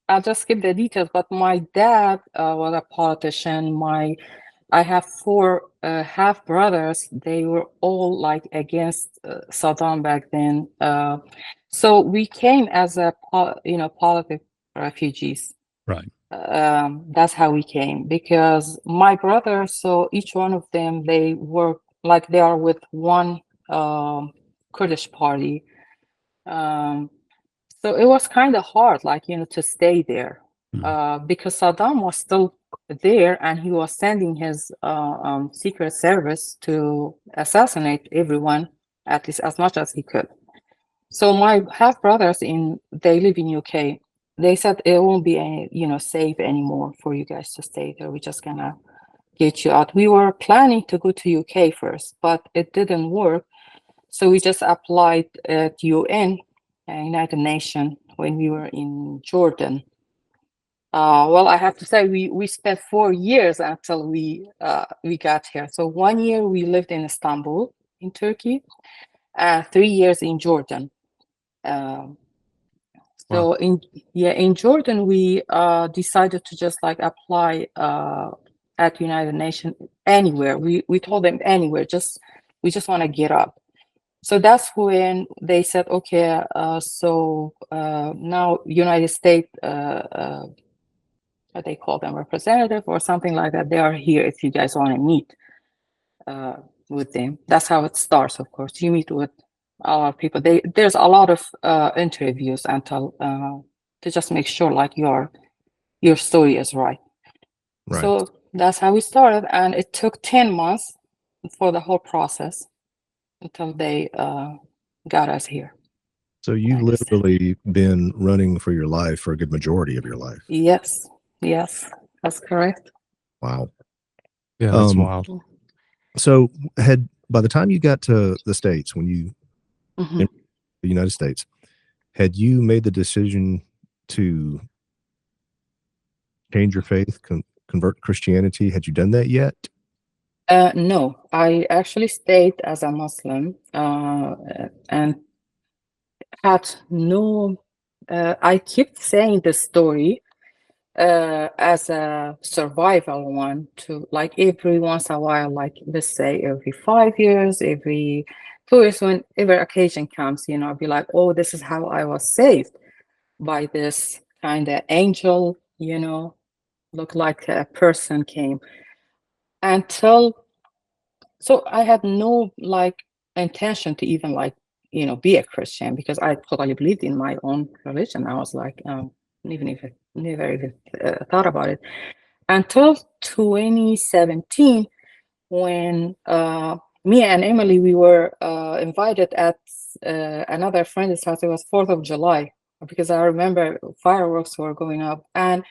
I'll just skip the details, but my dad was a politician. I have 4 half brothers. They were all like against Saddam back then. So we came as political refugees. Right. That's how we came, because my brothers, so each one of them, they were like, they are with one Kurdish party. So it was kind of hard, like, to stay there, because Saddam was still there, and he was sending his secret service to assassinate everyone, at least as much as he could. So my half brothers they live in UK. They said it won't be safe anymore for you guys to stay there. We're just gonna get you out. We were planning to go to UK first, but it didn't work. So we just applied at UN. United Nations, when we were in Jordan. Well, I have to say we spent 4 years until we got here. So 1 year we lived in Istanbul, in Turkey, 3 years in Jordan. So in Jordan we decided to just like apply at United Nations anywhere. We told them anywhere. We just want to get up. So that's when they said, okay, so now United States, what they call them, representative or something like that, they are here if you guys want to meet with them. That's how it starts, of course. You meet with our people. There's a lot of interviews until to just make sure like your story is right. So that's how we started, and it took 10 months for the whole process until they got us here. So you've literally been running for your life for a good majority of your life. Yes, that's correct. Wow. Yeah, that's wild. So by the time you got to the States, when you in the United States, had you made the decision to change your faith, convert to Christianity? Had you done that yet? No, I actually stayed as a Muslim and had no. I kept saying the story as a survival one, to like every once in a while, like let's say every 5 years, every 2 years, whenever occasion comes, I'll be like, oh, this is how I was saved by this kind of angel, look like a person came. So I had no like intention to even like, be a Christian, because I totally believed in my own religion. I was like, even if I never even thought about it until 2017, when me and Emily, we were invited at another friend's house. It was 4th of July, because I remember fireworks were going up, and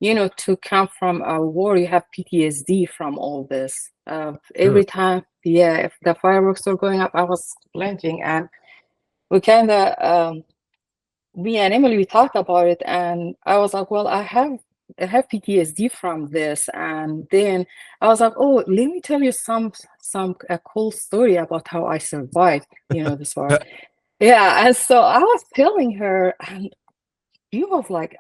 to come from a war, you have PTSD from all this. Every time, if the fireworks were going up, I was flinching, and we kind of me and Emily, we talked about it, and I was like, well, I have PTSD from this. And then I was like, oh, let me tell you a cool story about how I survived, this war. Yeah. And so I was telling her, and she was like,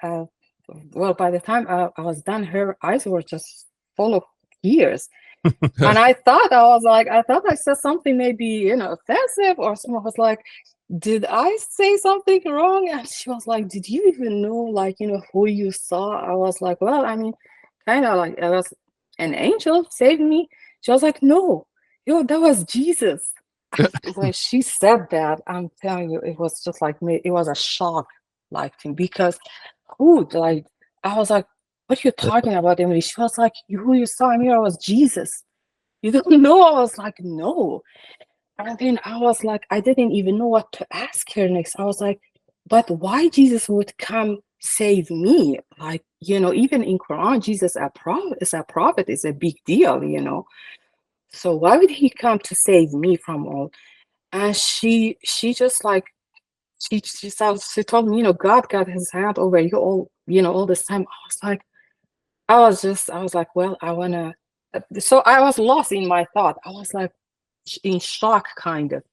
well, by the time I was done, her eyes were just full of tears. And I thought I said something maybe, offensive, or someone was like, did I say something wrong? And she was like, did you even know, like, who you saw? I was like, well, I mean, kind of like, it was an angel saved me. She was like, no, that was Jesus. When she said that, I'm telling you, it was just like me. It was a shock, like, to me, because like, I was like, what are you talking about, Emily? She was like, who you saw, Ameera, was Jesus. You don't know? I was like, no. And then I was like, I didn't even know what to ask her next. I was like, but why Jesus would come save me? Like, even in Quran, Jesus is a prophet, is a big deal, So why would he come to save me from all? And she just like, she told me, God got his hand over you all this time. I was like, well, I wanna. So I was lost in my thought. I was like in shock, kind of,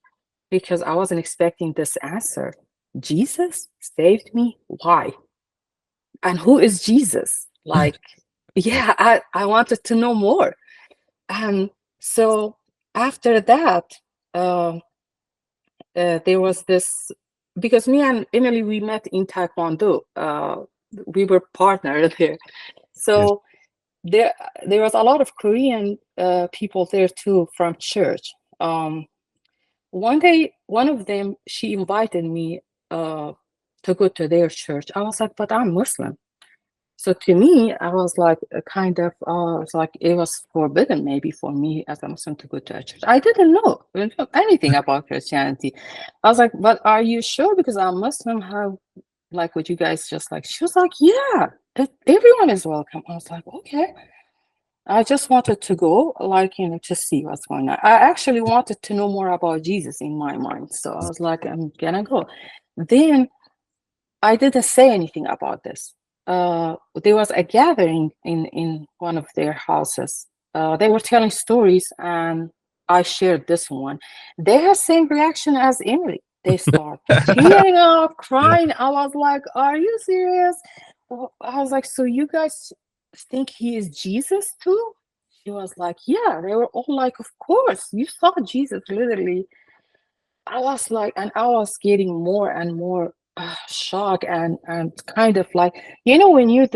because I wasn't expecting this answer. Jesus saved me? Why? And who is Jesus? Like, yeah, I wanted to know more. And so after that, there was this, because me and Emily, we met in Taekwondo. We were partners there. So there was a lot of Korean people there too, from church. One day, one of them, she invited me to go to their church. I was like, but I'm Muslim. So to me, I was like, it's like it was forbidden maybe for me as a Muslim to go to a church. I didn't know anything about Christianity. I was like, but are you sure? Because I'm Muslim, how, like, would you guys just like, she was like, yeah, everyone is welcome. I was like, okay. I just wanted to go, like, to see what's going on. I actually wanted to know more about Jesus in my mind. So I was like, I'm gonna go. Then I didn't say anything about this. There was a gathering in one of their houses. They were telling stories, and I shared this one. They had same reaction as Emily. They start tearing up, crying. I was like, are you serious? I was like, so you guys think he is Jesus too? She was like, yeah. They were all like, of course, you saw Jesus, literally. I was like, and I was getting more and more shocked, and kind of like, when you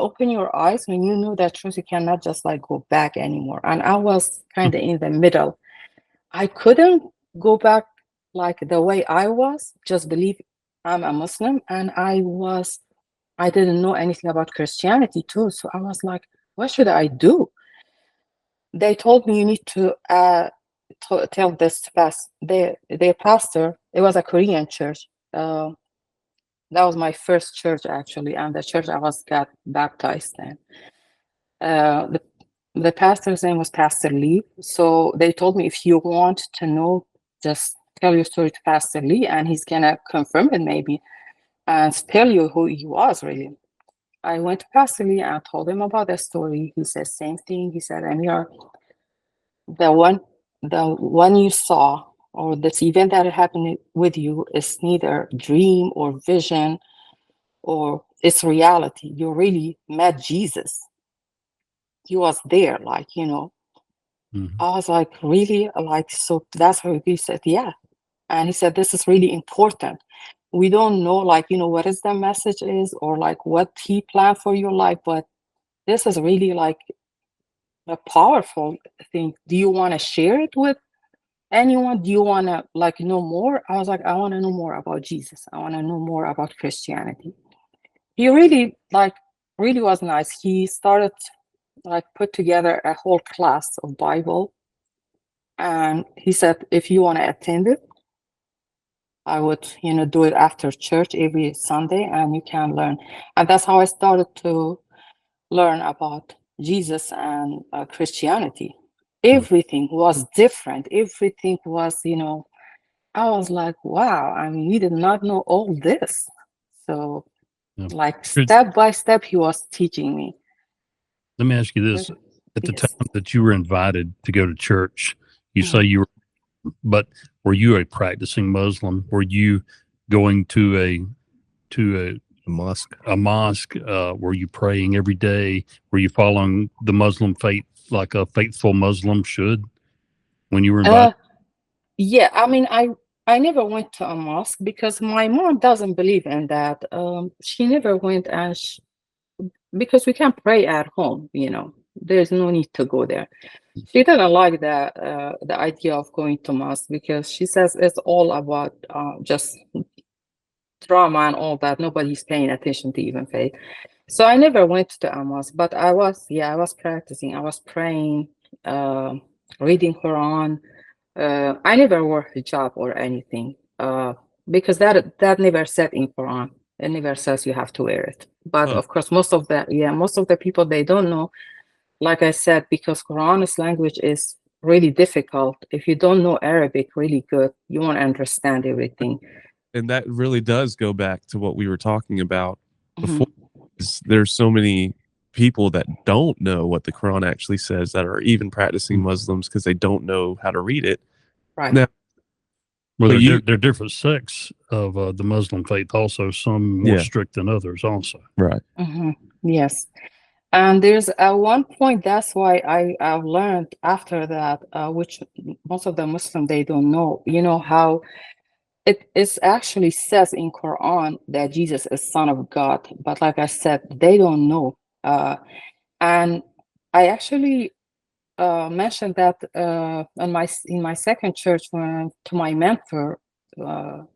open your eyes, when you know that truth, you cannot just like go back anymore. And I was kind of in the middle. I couldn't go back like the way I was, just believe I'm a Muslim, and I didn't know anything about Christianity too. So I was like, what should I do? they told me you need to tell this to their pastor. It was a Korean church. That was my first church actually, and the church I got baptized in. The pastor's name was Pastor Lee. So they told me, if you want to know, just tell your story to Pastor Lee, and he's gonna confirm it maybe and tell you who he was really. I went to Pastor Lee and told him about the story. He said same thing. He said, Ameera, the one you saw, or this event that happened with you, is neither dream or vision, or it's reality. You really met Jesus. He was there, like, I was like, really? Like, so that's how he said, yeah. And he said, this is really important. We don't know, like, what is the message is, or like what he planned for your life, but this is really like a powerful thing. Do you want to share it with anyone? Do you want to like know more? I was like, I want to know more about Jesus. I want to know more about Christianity. He really was nice. He started like put together a whole class of Bible, and he said, if you want to attend it, I would do it after church every Sunday, and you can learn. And that's how I started to learn about Jesus and Christianity. Everything was different. Everything was, I was like, wow, I mean, we did not know all this. So like step by step, he was teaching me. Let me ask you this. At the time that you were invited to go to church, you say you were, but were you a practicing Muslim? Were you going to a mosque? Were you praying every day? Were you following the Muslim faith like a faithful Muslim should when you were invited? Yeah, I mean, I never went to a mosque because my mom doesn't believe in that. She never went, and because we can pray at home, there's no need to go there. She didn't like the idea of going to mosque because she says it's all about just drama and all that. Nobody's paying attention to even faith. So I never went to a mosque, but I was practicing. I was praying, reading Quran. I never wore hijab or anything because that never said in Quran. It never says you have to wear it. But of course, most of the people, they don't know. Like I said, because Quran's language is really difficult. If you don't know Arabic really good, you won't understand everything. And that really does go back to what we were talking about before. There's so many people that don't know what the Quran actually says that are even practicing Muslims because they don't know how to read it. Right. Now, well, there are different sects of the Muslim faith also, some more strict than others also. Right. Yes. And there's one point, that's why I've learned after that, which most of the Muslims, they don't know, how it is actually says in Quran that Jesus is Son of God. But like I said, they don't know. And I actually mentioned that in my second church when to my mentor, her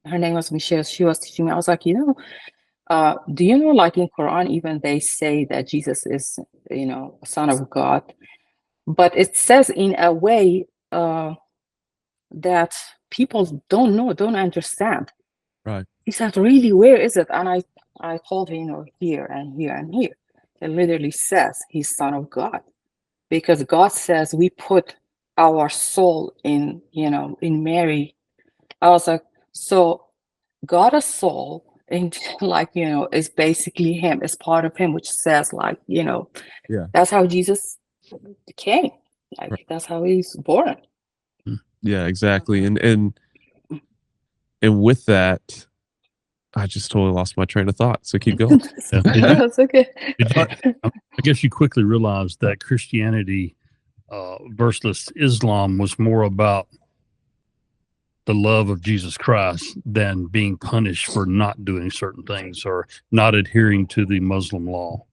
name was Michelle. She was teaching me. I was like, do you know, like in Quran, even they say that Jesus is, Son of God, but it says in a way that people don't understand. Right. He said, really, where is it? And I told him, here and here and here. It literally says he's Son of God, because God says we put our soul in, in Mary. I was like, so God a soul, and like, is basically him, is part of him, which says like, that's how Jesus came. Like that's how he's born. Yeah, exactly. And with that, I just totally lost my train of thought. So keep going. That's okay. I guess you quickly realized that Christianity versus Islam was more about the love of Jesus Christ than being punished for not doing certain things or not adhering to the Muslim law.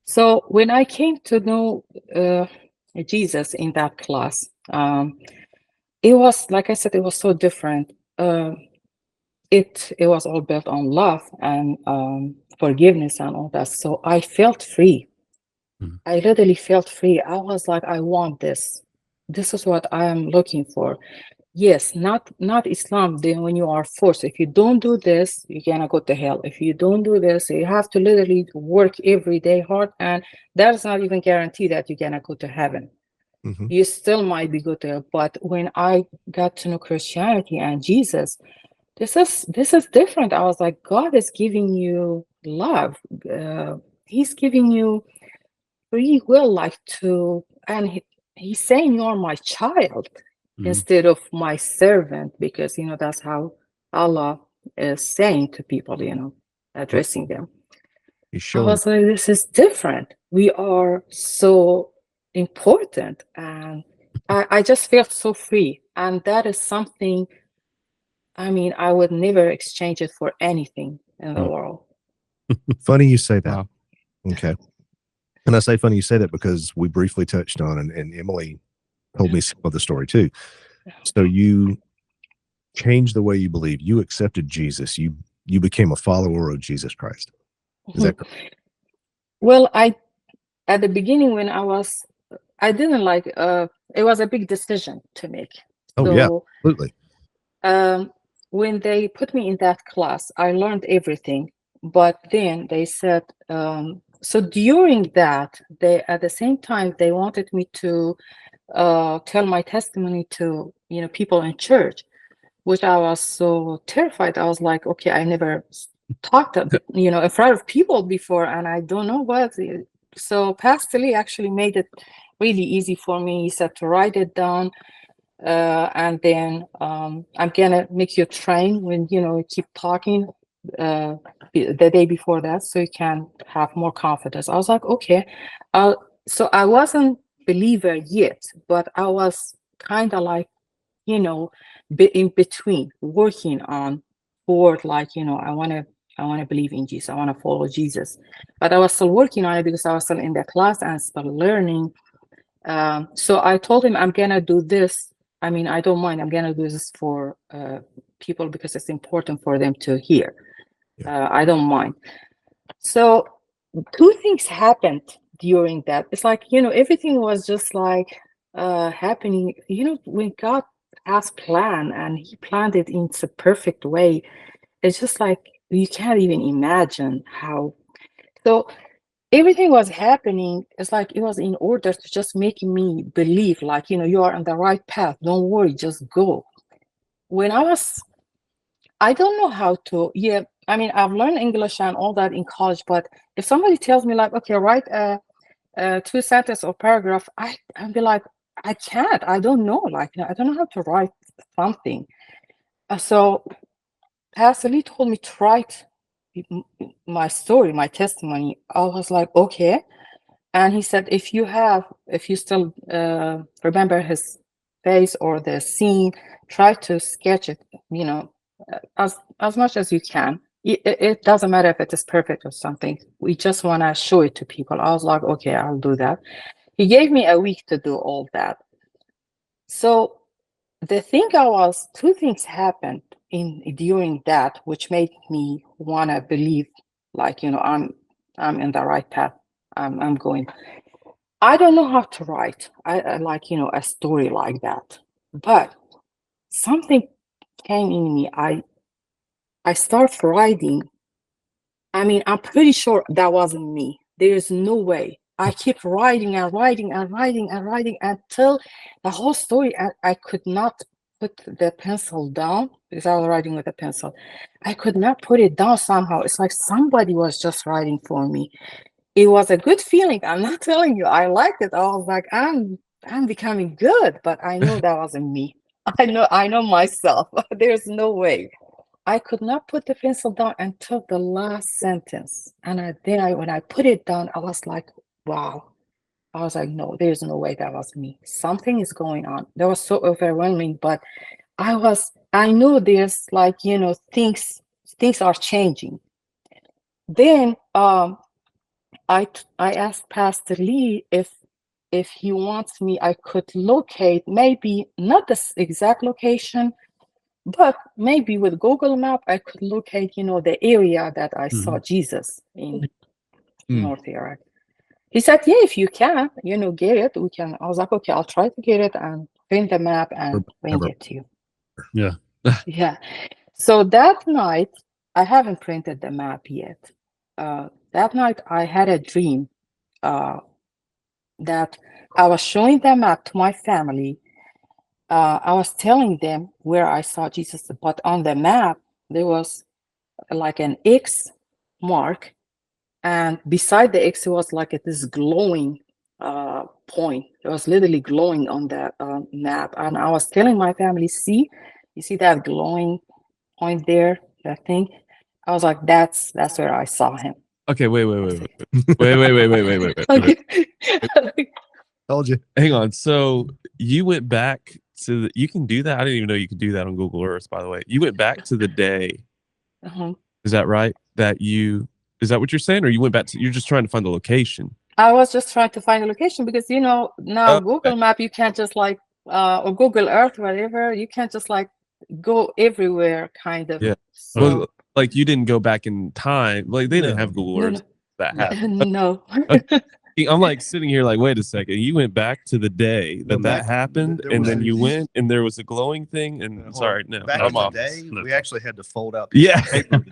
So when I came to know Jesus in that class, it was, like I said, it was so different. It was all built on love and forgiveness and all that. So I felt free. I literally felt free. I was like, I want this. This is what I am looking for. Yes, not Islam. Then when you are forced, if you don't do this, you're gonna go to hell. If you don't do this, you have to literally work every day hard, and that's not even guarantee that you're gonna go to heaven. You still might be good there. But when I got to know Christianity and Jesus, this is different. I was like, God is giving you love. He's giving you free will, like and he's saying you are my child instead of my servant, because that's how Allah is saying to people, addressing them. I was like, this is different. We are so important, and I just felt so free, and that is something, I would never exchange it for anything in the world. Funny you say that. Wow. Okay. And I say funny you say that because we briefly touched on, and Emily told me some of the story too. So you changed the way you believe. You accepted Jesus. You became a follower of Jesus Christ. Is that correct? Well, at the beginning when I didn't like, it was a big decision to make. Oh, yeah, absolutely. When they put me in that class, I learned everything. But then they said, so during that, at the same time, they wanted me to tell my testimony to, people in church, which I was so terrified. I was like, okay, I never talked, in front of people before, and I don't know what. So Pastor Lee actually made it really easy for me. He said to write it down, and then I'm gonna make you train when you keep talking the day before that, so you can have more confidence. I was like, okay. So I wasn't believer yet, but I was kind of like, in between, working on toward, like, I want to believe in Jesus. I want to follow Jesus. But I was still working on it because I was still in the class and still learning. So I told him, I'm going to do this. I don't mind. I'm going to do this for people because it's important for them to hear. I don't mind. So two things happened during that. It's like, everything was just like happening, when God has planned and he planned it in a perfect way. It's just like, you can't even imagine how. So everything was happening. It's like it was in order to just make me believe, like, you are on the right path. Don't worry, just go. When I don't know how to, I've learned English and all that in college, but if somebody tells me like, okay, write a 2 sentence or paragraph, I'd be like, I can't, I don't know, like, I don't know how to write something. So Pastor Lee told me to write my story, my testimony. I was like, okay. And he said, if you still remember his face or the scene, try to sketch it, as much as you can. It doesn't matter if it is perfect or something. We just want to show it to people. I was like, okay, I'll do that. He gave me a week to do all that. So two things happened during that, which made me want to believe, like, I'm in the right path. I'm going. I don't know how to write. I like, a story like that, but something came in me. I start writing. I'm pretty sure that wasn't me. There's no way. I keep writing and writing and writing and writing until the whole story, I could not put the pencil down because I was writing with a pencil. I could not put it down somehow. It's like somebody was just writing for me. It was a good feeling. I'm not telling you. I liked it. I was like, I'm becoming good, but I know that wasn't me. I know myself. There's no way. I could not put the pencil down until the last sentence. And when I put it down, I was like, wow. I was like, no, there's no way that was me. Something is going on. That was so overwhelming, but I knew there's, like, things are changing. Then I asked Pastor Lee if he wants me, I could locate, maybe not the exact location, but maybe with Google Map, I could locate, the area that I saw Jesus in North Iraq. He said, yeah, if you can, get it, we can. I was like, okay, I'll try to get it and print the map and bring it to you. Yeah. Yeah. So that night, I haven't printed the map yet. That night, I had a dream that I was showing the map to my family. I was telling them where I saw Jesus, but on the map, there was like an X mark. And beside the X, it was like this glowing point. It was literally glowing on the map. And I was telling my family, see, you see that glowing point there, that thing? I was like, that's where I saw him. Okay, wait. Okay. Told you. Hang on. So you went back to you can do that. I didn't even know you could do that on Google Earth, by the way. You went back to the day. Is that right? Is that what you're saying? Or you went back to, you're just trying to find the location? I was just trying to find the location because, now Google Map, you can't just like, or Google Earth, whatever, you can't just like go everywhere kind of. Yeah. So, well, like you didn't go back in time. Like they didn't have Google Earth. That happened. No. I'm like sitting here like, wait a second. You went back to the day that happened, and then you went, and there was a glowing thing. And sorry, no, back in the day, we actually had to fold out. Yeah, paper.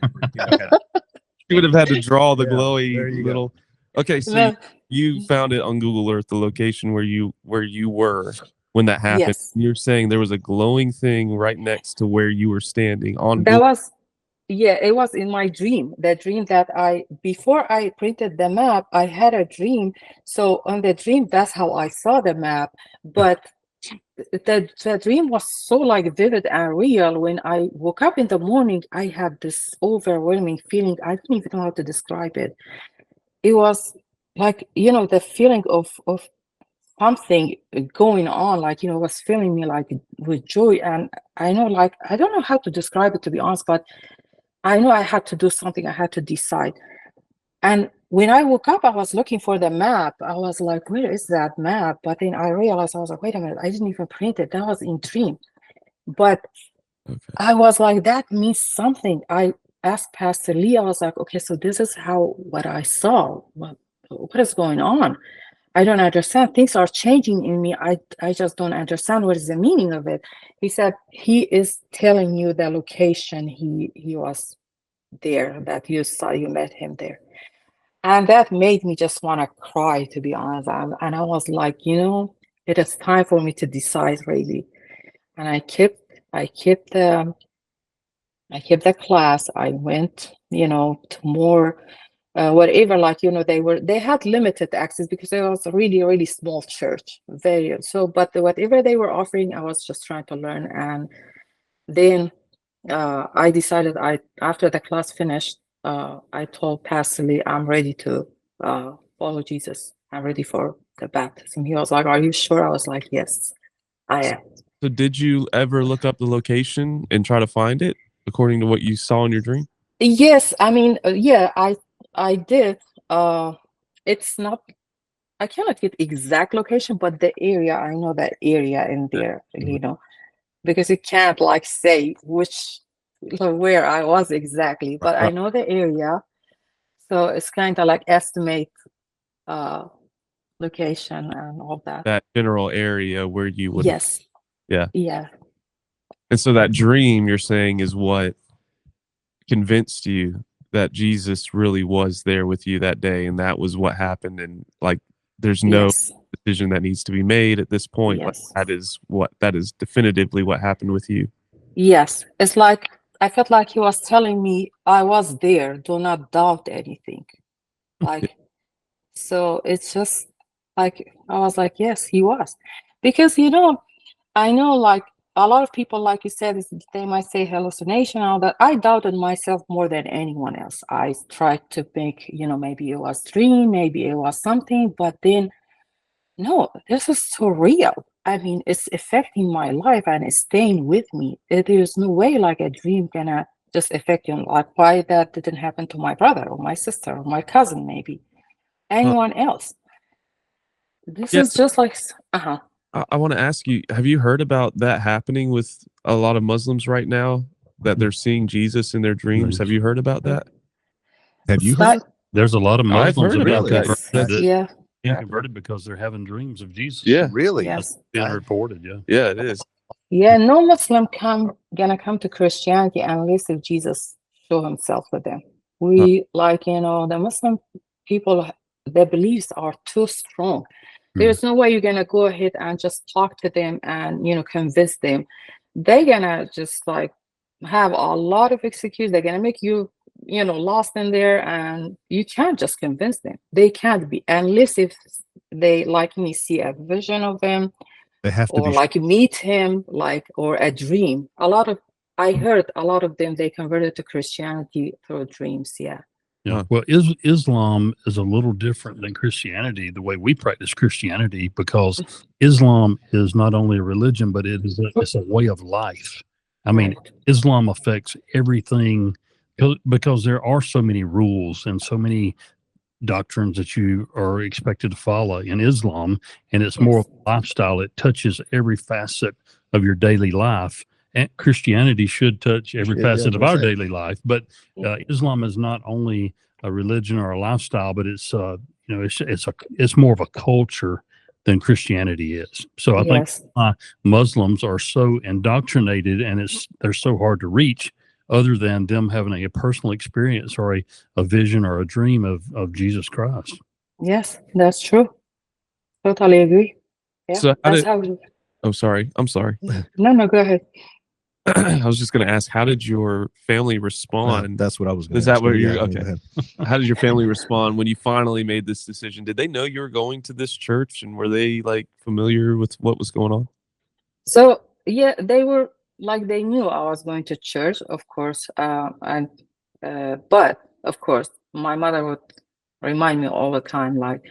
You would have had to draw the glowy little. Go. Okay, so you found it on Google Earth, the location where you were when that happened. Yes. You're saying there was a glowing thing right next to where you were standing on. That was. Yeah, it was in my dream. The dream that before I printed the map, I had a dream. So on the dream, that's how I saw the map. But the dream was so like vivid and real. When I woke up in the morning, I had this overwhelming feeling. I don't even know how to describe it. It was like, the feeling of something going on, like, was filling me like with joy. And I know, like, I don't know how to describe it, to be honest, but I know I had to do something. I had to decide. And when I woke up, I was looking for the map. I was like, where is that map? But then I realized, I was like, wait a minute, I didn't even print it. That was in dream. But I was like, that means something. I asked Pastor Lee, I was like, okay, so this is what I saw. What is going on? I don't understand. Things are changing in me. I just don't understand what is the meaning of it. He said, he is telling you the location he was there, that you saw, you met him there. And that made me just want to cry, to be honest. And I was like, it is time for me to decide, really. And I kept the class. I went, to more whatever, like, they had limited access because it was a really, really small church. But whatever they were offering, I was just trying to learn. And then I decided, after the class finished, I told Pastor Lee, I'm ready to follow Jesus. I'm ready for the baptism. He was like, are you sure? I was like, yes, I am. So did you ever look up the location and try to find it according to what you saw in your dream? Yes, I mean, yeah, I did. It's not, I cannot get exact location, but the area, I know that area in there, because you can't like say where I was exactly, but I know the area. So it's kind of like estimate location and all that. That general area where you would. Yes. Yeah. Yeah. And so that dream you're saying is what convinced you that Jesus really was there with you that day, and that was what happened. And like, there's no decision that needs to be made at this point. Yes. Like, that is definitively what happened with you. Yes. It's like, I felt like he was telling me I was there. Do not doubt anything. Like, so it's just like, I was like, yes, he was. Because, I know like a lot of people, like you said, they might say hallucination and all that. I doubted myself more than anyone else. I tried to think, maybe it was dream, maybe it was something, but then no, this is so real. I mean, it's affecting my life and it's staying with me. There's no way like a dream gonna just affect your life. Why that didn't happen to my brother or my sister or my cousin, maybe anyone else. This is just like, I want to ask you, have you heard about that happening with a lot of Muslims right now, that they're seeing Jesus in their dreams? Have you heard about that? Have you heard? There's a lot of Muslims about that. Yeah. converted because they're having dreams of Jesus. Yeah. Really? Yes. Being reported. Yeah. Yeah, it is. Yeah, no Muslim gonna come to Christianity unless if Jesus show himself to them. We the Muslim people, their beliefs are too strong. There's no way you're gonna go ahead and just talk to them and convince them. They're gonna just like have a lot of excuses. They're gonna make you lost in there, and you can't just convince them. They can't be unless if they like me see a vision of him, They have to or be like meet him, or a dream. I heard a lot of them, they converted to Christianity through dreams. Yeah. Yeah. Well, Islam is a little different than Christianity, the way we practice Christianity, because Islam is not only a religion, but it's a way of life. I mean, Islam affects everything because there are so many rules and so many doctrines that you are expected to follow in Islam, and it's more of a lifestyle. It touches every facet of your daily life. And Christianity should touch every facet of our daily life, but Islam is not only a religion or a lifestyle, but it's it's more of a culture than Christianity is. So I think Muslims are so indoctrinated, and they're so hard to reach, other than them having a personal experience or a vision or a dream of Jesus Christ. Yes, that's true. Totally agree. Yeah, so I'm sorry. No, go ahead. I was just going to ask, how did your family respond? That's what I was going to ask. Is that what you're okay? How did your family respond when you finally made this decision? Did they know you were going to this church, and were they like familiar with what was going on? So yeah, they were like, they knew I was going to church, of course. But of course, my mother would remind me all the time, like,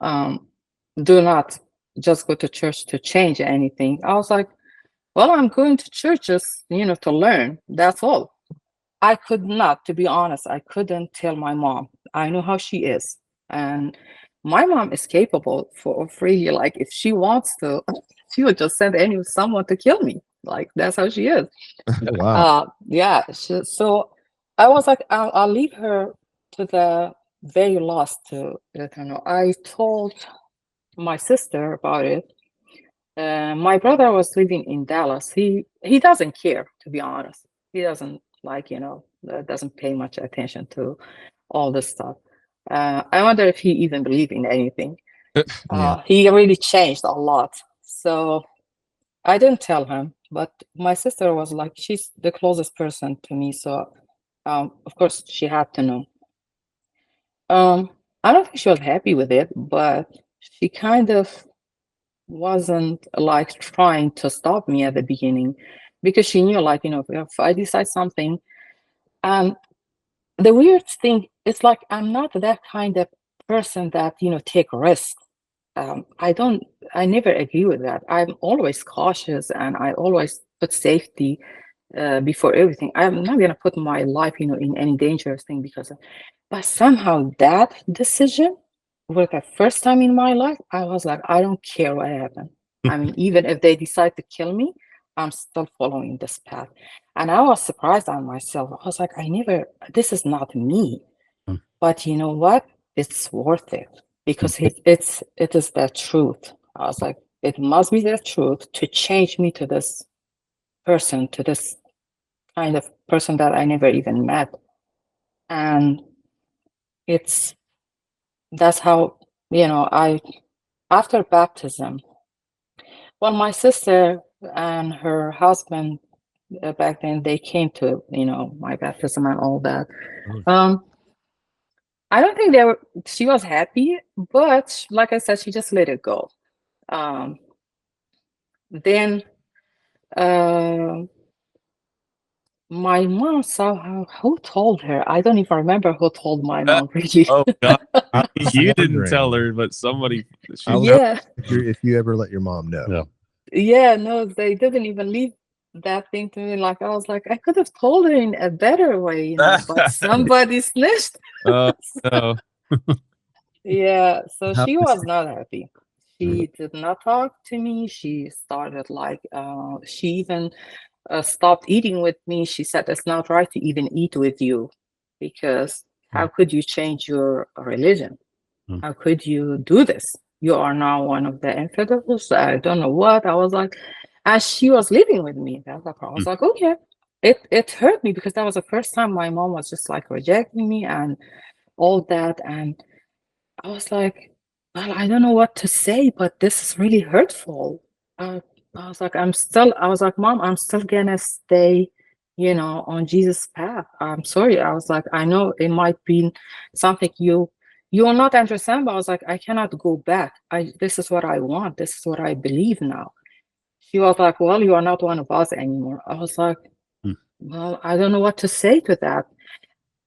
do not just go to church to change anything. I was like, well, I'm going to church just, to learn. That's all. I could not, to be honest, I couldn't tell my mom. I know how she is. And my mom is capable for free. Like, if she wants to, she would just send someone to kill me. Like, that's how she is. Wow. Yeah. So I was like, I'll leave her to the very last to let her know. I told my sister about it. My brother was living in Dallas. He doesn't care, to be honest. He doesn't doesn't pay much attention to all this stuff. I wonder if he even believed in anything. He really changed a lot. So I didn't tell him, but my sister was like, she's the closest person to me. So of course she had to know. I don't think she was happy with it, but she kind of wasn't like trying to stop me at the beginning, because she knew, like, if I decide something, the weird thing is, like, I'm not that kind of person that take risks. I never agree with that. I'm always cautious, and I always put safety before everything. I'm not gonna put my life in any dangerous thing but somehow that decision, for the first time in my life, I was like, I don't care what happened. I mean, even if they decide to kill me, I'm still following this path. And I was surprised on myself. I was like, this is not me. But you know what? It's worth it, because it is the truth. I was like, it must be the truth to change me to this person, to this kind of person that I never even met. And that's how, after baptism, well, my sister and her husband back then, they came to, my baptism and all that. I don't think she was happy, but like I said, she just let it go. Then my mom saw who told her. I don't even remember who told my mom, really. Oh God, you didn't tell her, but somebody. Yeah. If you ever let your mom know. Yeah, no, they didn't even leave that thing to me. Like, I was like, I could have told her in a better way, but somebody snitched. Oh no. Yeah, so she was not happy. She did not talk to me. She started like, she even stopped eating with me. She said, it's not right to even eat with you, because how could you change your religion? How could you do this? you are now one of the infidels. I don't know what. I was like, and she was living with me. I was like, okay. It hurt me because that was the first time my mom was just like rejecting me and all that. And I was like, well, I don't know what to say, but this is really hurtful. I was like, I was like, Mom, I'm still gonna stay, on Jesus' path. I'm sorry. I was like, I know it might be something you will not understand, but I was like, I cannot go back. This is what I want. This is what I believe now. She was like, well, you are not one of us anymore. I was like, well, I don't know what to say to that.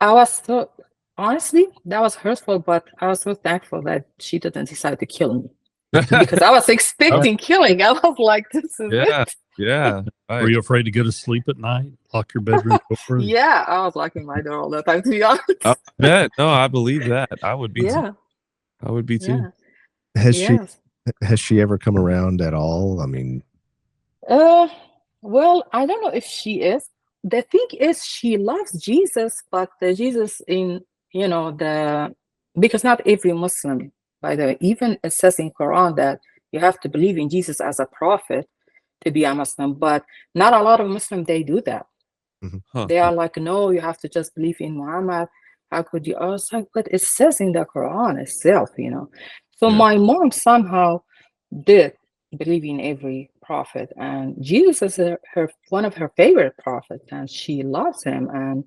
I was so, honestly, that was hurtful, but I was so thankful that she didn't decide to kill me because I was expecting killing. I was like, this is it. Yeah. Right. Were you afraid to go to sleep at night? Lock your bedroom door? Yeah, I was locking my door all the time, to be honest. No, I believe that. I would be too. I would be too. Yeah. Has she ever come around at all? I mean, well, I don't know if she is. The thing is, she loves Jesus, but the Jesus in, because not every Muslim, by the way, even it says in Quran that you have to believe in Jesus as a prophet to be a Muslim, but not a lot of Muslims, they do that. They are like, no, you have to just believe in Muhammad. How could you? I was like, but it says in the Quran itself, So my mom somehow did believe in every prophet, and Jesus is one of her favorite prophets, and she loves him, and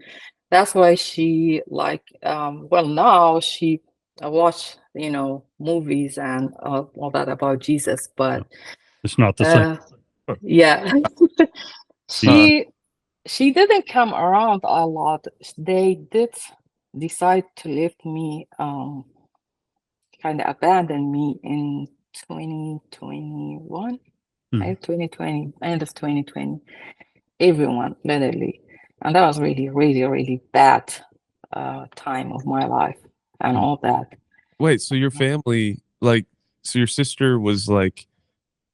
that's why she now she watch movies and all that about Jesus, but it's not the same. Yeah. She didn't come around a lot. They did decide to leave me, kind of abandon me in 2021, 2020, end of 2020. Everyone, literally. And that was really, really, really bad time of my life and all that. Wait, so your family, so your sister was like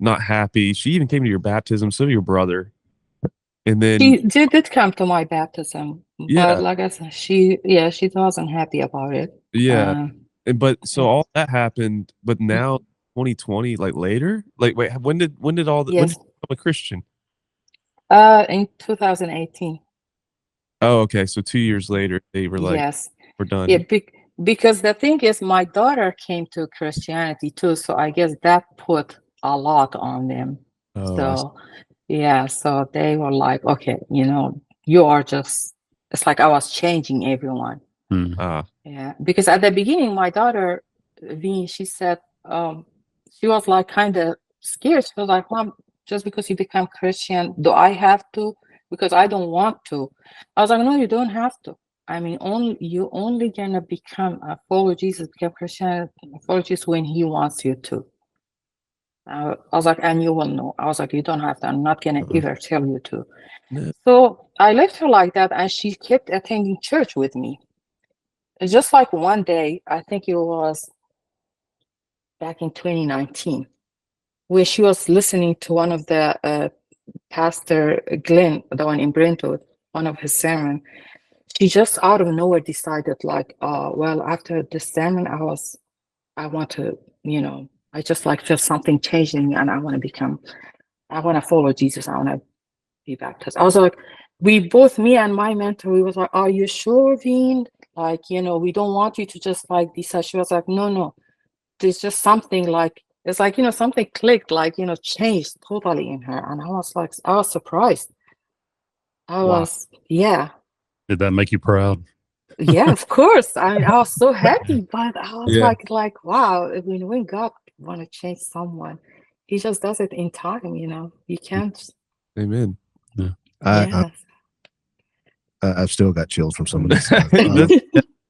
not happy. She even came to your baptism, so did your brother. And then she did come to my baptism, but like I said, she wasn't happy about it. But so all that happened, but now 2020, later, wait, when did when did you become a Christian? In 2018. Oh, okay. So 2 years later, they were like, yes, we're done. Yeah, because the thing is, my daughter came to Christianity too, so I guess that put a lot on them. So so they were like, okay, you are just, it's like I was changing everyone. Yeah, because at the beginning, my daughter, she said, she was like kind of scared. She was like, Mom, just because you become Christian, do I have to? Because I don't want to. I was like, no, you don't have to. I mean, you only gonna become a follower Jesus, become Christian, follow Jesus when he wants you to. I was like, and you will know. I was like, you don't have to. I'm not gonna ever tell you to. So I left her like that, and she kept attending church with me. It's just like one day, I think it was back in 2019, where she was listening to one of the Pastor Glenn, the one in Brentwood, one of his sermon. She just out of nowhere decided like, well, after the sermon, I want to, I just like feel something changing, and I want to follow Jesus. I want to be baptized. I was like, me and my mentor, we was like, are you sure, Veen? Like, we don't want you to just like decide. She was like, no, there's just something like, it's like, something clicked, like, changed totally in her. And I was surprised. Yeah. Did that make you proud? Yeah, of course. I was so happy, but I was like, wow, when God want to change someone, he just does it in time, you can't. Amen. Yeah. I've still got chills from some of this stuff. This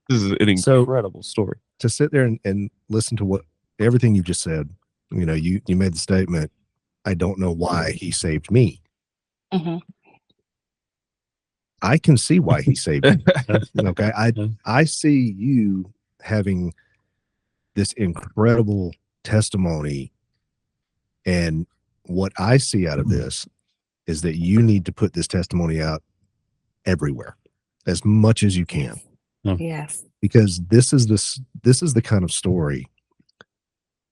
is an incredible story. To sit there and listen to everything you just said, you made the statement, I don't know why he saved me. I can see why he saved me. Okay. I see you having this incredible testimony, and what I see out of this is that you need to put this testimony out everywhere as much as you can. Yes. Because this is the kind of story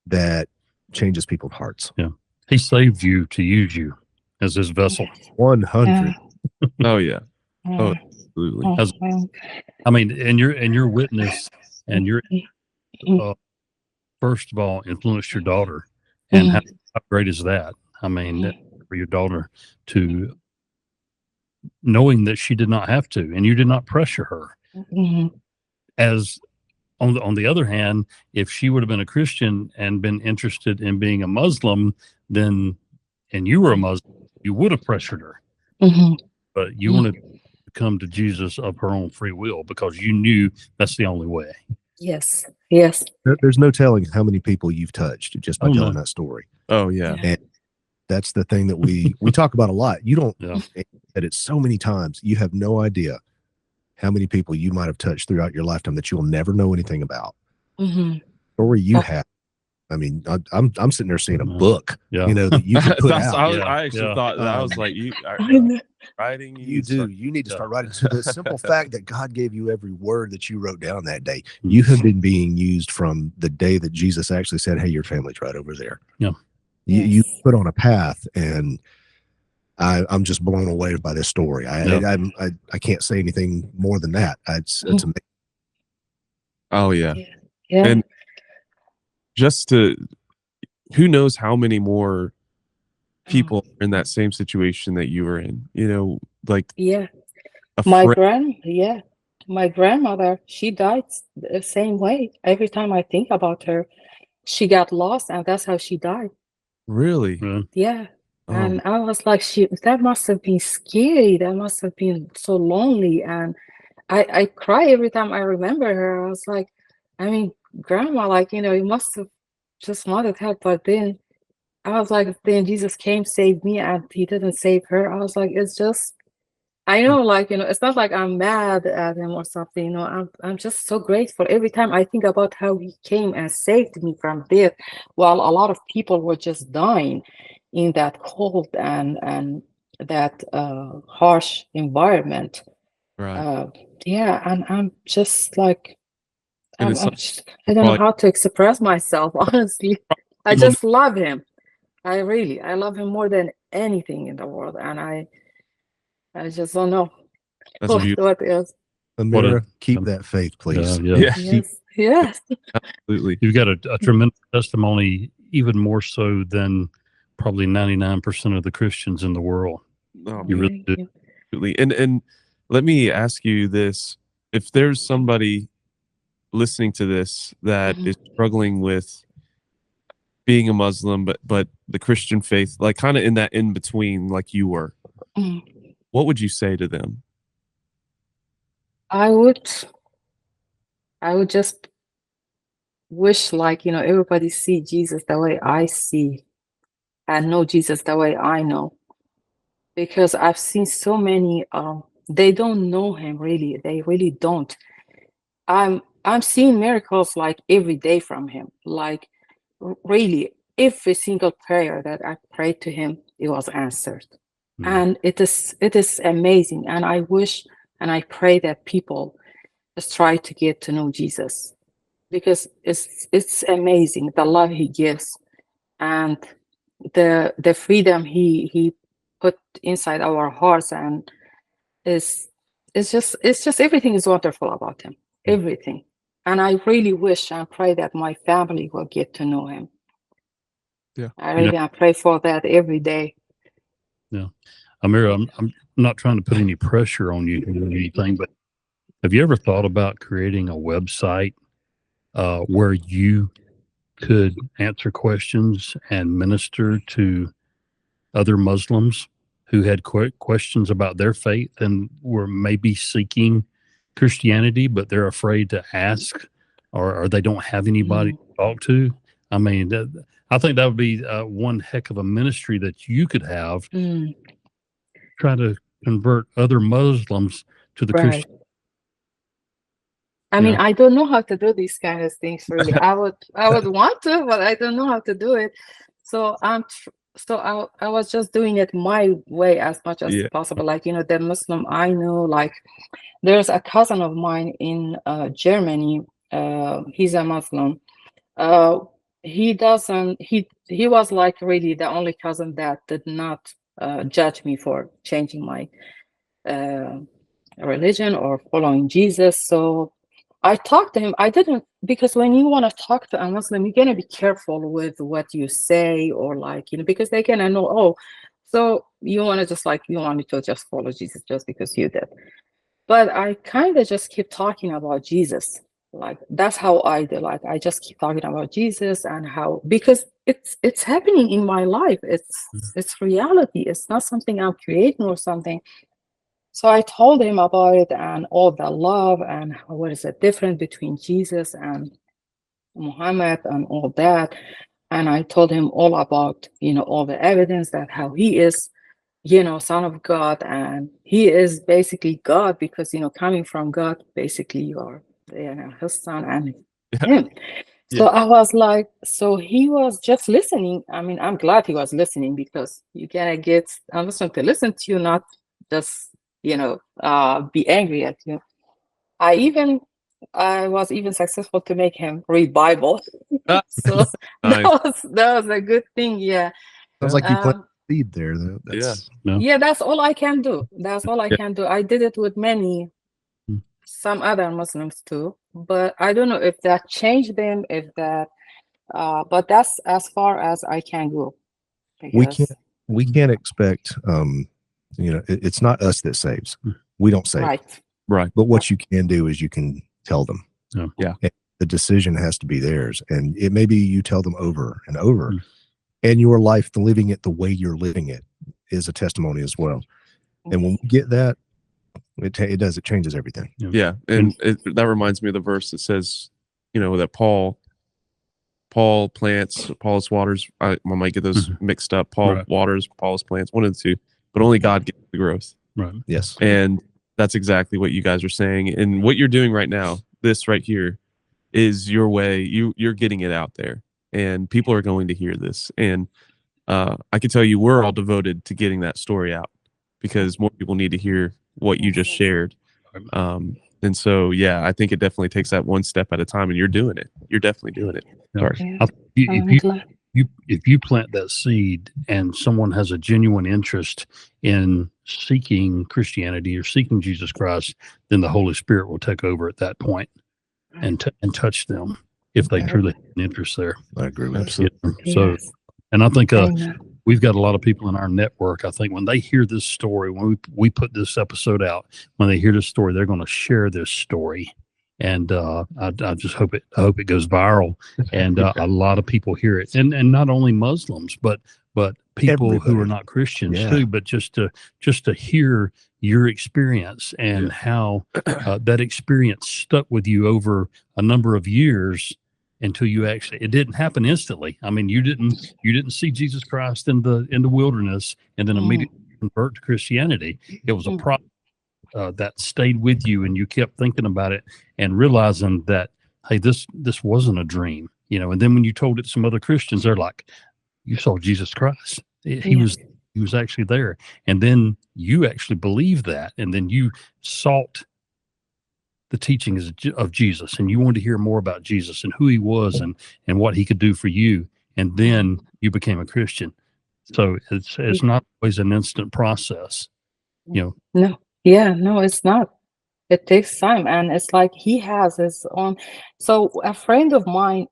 that changes people's hearts. Yeah. He saved you to use you as his vessel. 100. Oh yeah. Oh, absolutely. I mean, and your witness and your first of all influenced your daughter, and how great is that? I mean, for your daughter to knowing that she did not have to, and you did not pressure her. As on the other hand, if she would have been a Christian and been interested in being a Muslim, then and you were a Muslim, you would have pressured her. But you wanted to come to Jesus of her own free will because you knew that's the only way. Yes. Yes. There's no telling how many people you've touched just by telling that story. Oh yeah. And that's the thing that we talk about a lot. You don't that it's so many times. You have no idea how many people you might have touched throughout your lifetime that you'll never know anything about. Story you have. I mean, I'm sitting there seeing a book, you know, that you can put out. I actually thought that I was like, you are writing. You do. You need to start writing. So the simple fact that God gave you every word that you wrote down that day, you have been being used from the day that Jesus actually said, "Hey, your family's right over there." Yeah. You put on a path, and I'm just blown away by this story. I can't say anything more than that. It's amazing. Oh yeah. And just who knows how many more people are in that same situation that you were in, you know, like my grandmother, she died the same way. Every time I think about her, she got lost, and that's how she died. Really? Yeah. And I was like, that must have been scary. That must have been so lonely. And I cry every time I remember her. I was like, I mean, grandma, like, you know, you must have just wanted help. But then I was like, then Jesus came, saved me, and he didn't save her. I was like, it's just, I know, like, you know, it's not like I'm mad at him or something, you know, I'm just so grateful. Every time I think about how he came and saved me from death, while a lot of people were just dying in that cold and that harsh environment. Right. And I'm just like, I don't know how to express myself, honestly. I just love him. I love him more than anything in the world. And I just don't know what else. Ameera, keep that faith, please. Yes. Absolutely. You've got a tremendous testimony, even more so than probably 99% of the Christians in the world. You really do. Absolutely. And let me ask you this. If there's somebody listening to this that is struggling with being a Muslim, but the Christian faith, like kind of in that in between, like you were, what would you say to them? I would just wish, like, you know, everybody see Jesus the way I see and know Jesus the way I know, because I've seen so many they don't know him, really. They really don't. I'm seeing miracles like every day from him. Like, really, every single prayer that I prayed to him, it was answered. And it is amazing. And I wish and I pray that people just try to get to know Jesus, because it's amazing, the love he gives and the freedom he put inside our hearts, and it's just everything is wonderful about him, everything. And I really wish and pray that my family will get to know him. I pray for that every day. Ameera, I'm not trying to put any pressure on you or anything, but have you ever thought about creating a website where you could answer questions and minister to other Muslims who had questions about their faith and were maybe seeking Christianity, but they're afraid to ask, or they don't have anybody to talk to? I mean, I think that would be one heck of a ministry that you could have. Try to convert other Muslims to the Christian. I mean, I don't know how to do these kind of things, really. I would want to, but I don't know how to do it. So I was just doing it my way as much as possible. Like, you know, the Muslim I know, like, there's a cousin of mine in Germany. He's a Muslim. he doesn't, he was like really the only cousin that did not judge me for changing my religion or following Jesus. So I talked to him. I didn't, because when you want to talk to a Muslim, you're gonna be careful with what you say, or like, because they gonna know, oh, so you want to just like, you want me to just follow Jesus just because you did. But I kind of just keep talking about Jesus. Like, that's how I do. Like, I just keep talking about Jesus and how, because it's happening in my life. It's reality. It's not something I'm creating or something. So I told him about it and all the love and what is the difference between Jesus and Muhammad and all that. And I told him all about, all the evidence that how he is, son of God, and he is basically God because, coming from God, basically you are, his son and him. Yeah. So I was like, so he was just listening. I mean, I'm glad he was listening, because you gotta get a Muslim to listen to you, not just, be angry at you. I was even successful to make him read Bible. So Nice. that was a good thing. Yeah. Sounds like you planted a seed there, though. Yeah, that's all I can do. That's all I can do. I did it with some other Muslims too, but I don't know if that changed them, if that, but that's as far as I can go. We can't expect, it's not us that saves. We don't save. Right. But what you can do is you can tell them. Yeah. And the decision has to be theirs. And it may be you tell them over and over. And your life, living it the way you're living it, is a testimony as well. And when we get that, it changes everything. Yeah. And that reminds me of the verse that says, that Paul plants, Apollos waters. I might get those mixed up. Paul waters, Apollos plants, one of the two, but only God gets the growth. Right. Yes. And that's exactly what you guys are saying. And what you're doing right now, this right here, is your way. You're getting it out there, and people are going to hear this. And I can tell you, we're all devoted to getting that story out, because more people need to hear what you just shared. And so, yeah, I think it definitely takes that one step at a time, and you're doing it. You're definitely doing it. Sorry. If you plant that seed and someone has a genuine interest in seeking Christianity or seeking Jesus Christ, then the Holy Spirit will take over at that point and touch them if they truly have an interest there. I agree with that. So, and I think we've got a lot of people in our network. I think when they hear this story, when we put this episode out, when they hear this story, they're going to share this story. And I just hope it goes viral, and a lot of people hear it, and not only Muslims, but people who are not Christians too. But just to hear your experience and how that experience stuck with you over a number of years until you actually, it didn't happen instantly. I mean, you didn't see Jesus Christ in the wilderness and then immediately convert to Christianity. It was a process that stayed with you, and you kept thinking about it and realizing that, hey, this wasn't a dream, and then when you told it to some other Christians, they're like, you saw Jesus Christ. He was actually there. And then you actually believed that, and then you sought the teachings of Jesus, and you wanted to hear more about Jesus and who he was and what he could do for you, and then you became a Christian. So it's not always an instant process, No. Yeah, no, it's not. It takes time, and it's like he has his own. So a friend of mine,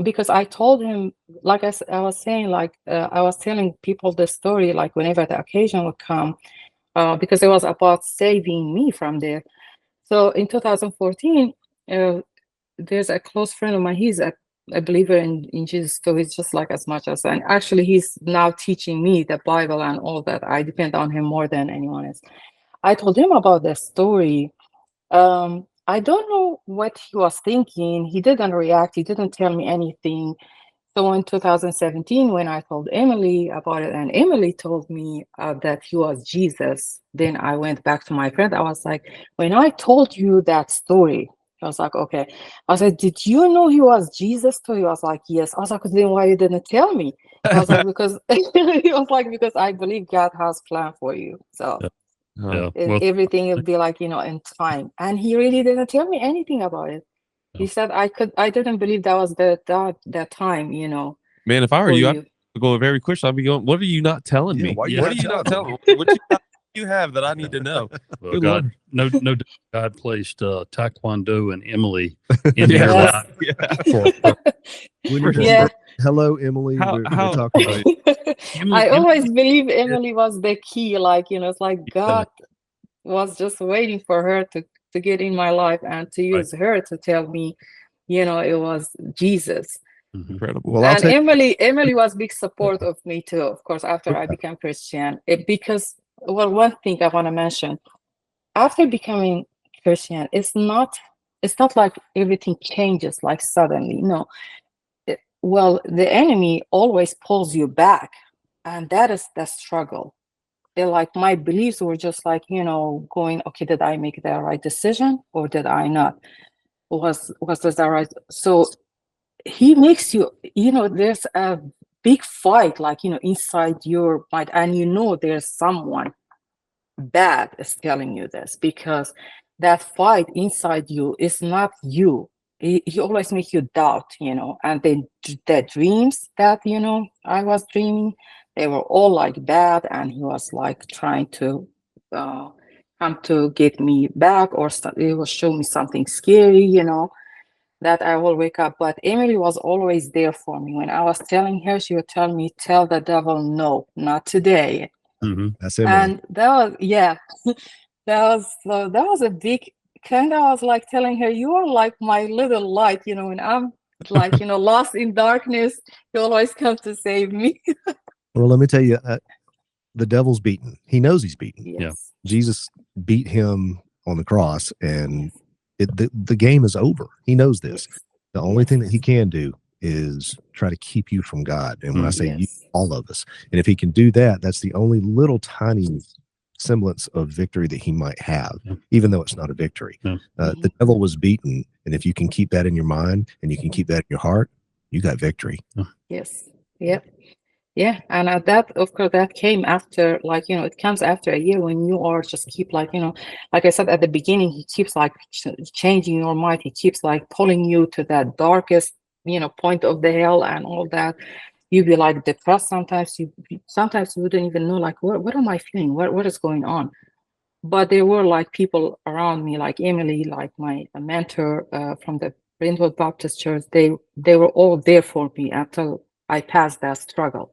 because I told him, like I was saying, like I was telling people the story, like whenever the occasion would come, because it was about saving me from there. So in 2014, there's a close friend of mine. He's a believer in Jesus, so he's just like as much as, and actually he's now teaching me the Bible and all that. I depend on him more than anyone else. I told him about the story. I don't know what he was thinking. He didn't react. He didn't tell me anything. So in 2017, when I told Emily about it, and Emily told me that he was Jesus, then I went back to my friend. I was like, when I told you that story, I was like, okay. I said, did you know he was Jesus too? He was like, yes. I was like, then why you didn't tell me? I was like, because he was like, because I believe God has a plan for you. So everything will be like, in time. And he really didn't tell me anything about it. He said I didn't believe that was that time, you know. Man, if I were you, I'd go very quick. I'd be going, what are you not telling me? What are you not telling me? What you have that I need to know? Well, God, no, God placed Taekwondo and Emily in your life. Hello, Emily. We're talking about I always believe Emily was the key. Like, you know, it's like God was just waiting for her to get in my life and to use her to tell me, you know, it was Jesus. Incredible. Well, and Emily was big support of me too, of course, after I became Christian. Because, well, one thing I want to mention, after becoming Christian, it's not like everything changes like suddenly. No. Well, the enemy always pulls you back, and that is the struggle. They're like, my beliefs were just like, you know, going, okay, did I make the right decision or did I not? Was this the right? So he makes you, you know, there's a big fight, like, you know, inside your mind, and you know there's someone bad is telling you this, because that fight inside you is not you. He always makes you doubt, you know. And then the dreams that, you know, I was dreaming, they were all like bad, and he was like trying to come to get me back, or he was showing me something scary, you know, that I will wake up. But Emily was always there for me. When I was telling her, she would tell me, tell the devil no, not today. That's Emily. And that was that was a big kind of, I was like telling her, you are like my little light, you know, and I'm like, you know, lost in darkness, you always come to save me. Well, let me tell you, the devil's beaten. He knows he's beaten. Yes. Yeah. Jesus beat him on the cross, and the game is over. He knows this. The only thing that he can do is try to keep you from God. And when I say you, all of us. And if he can do that, that's the only little tiny semblance of victory that he might have, even though it's not a victory. The devil was beaten. And if you can keep that in your mind and you can keep that in your heart, you got victory. Yes. Yep. Yeah. And that, of course, that came after, like, you know, it comes after a year when you are just keep, like, you know, like I said at the beginning, he keeps like changing your mind. He keeps like pulling you to that darkest, you know, point of the hell and all that. You'd be like depressed sometimes. Sometimes you wouldn't even know, like, what am I feeling? What is going on? But there were like people around me, like Emily, like my mentor from the Brentwood Baptist Church. They were all there for me until I passed that struggle.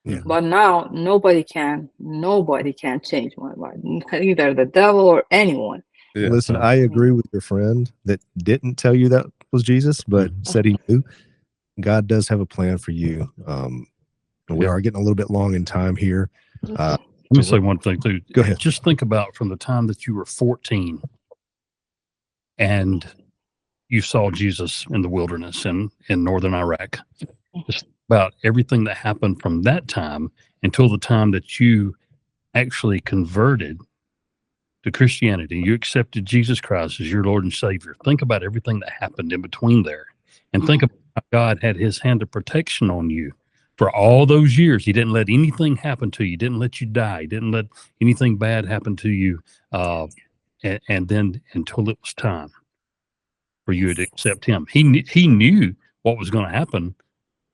Yeah. But now nobody can change my mind, either the devil or anyone. Yeah. Listen, I agree with your friend that didn't tell you that was Jesus, but said he knew. God does have a plan for you. We are getting a little bit long in time here. Let me say one thing too. Go ahead. Just think about from the time that you were 14 and you saw Jesus in the wilderness in northern Iraq. Just about everything that happened from that time until the time that you actually converted to Christianity. You accepted Jesus Christ as your Lord and Savior. Think about everything that happened in between there. And think about how God had his hand of protection on you for all those years. He didn't let anything happen to you. He didn't let you die. He didn't let anything bad happen to you. And then until it was time for you to accept him. He knew what was going to happen.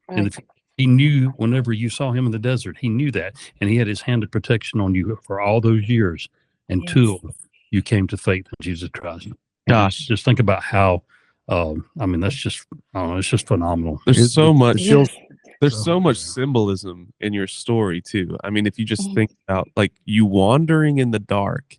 And he knew whenever you saw him in the desert, he knew that. And he had his hand of protection on you for all those years until you came to faith in Jesus Christ. Gosh, just think about how, I mean, that's just, I don't know, it's just phenomenal. There's so much. There's so much symbolism in your story too. I mean, if you just think about like you wandering in the dark,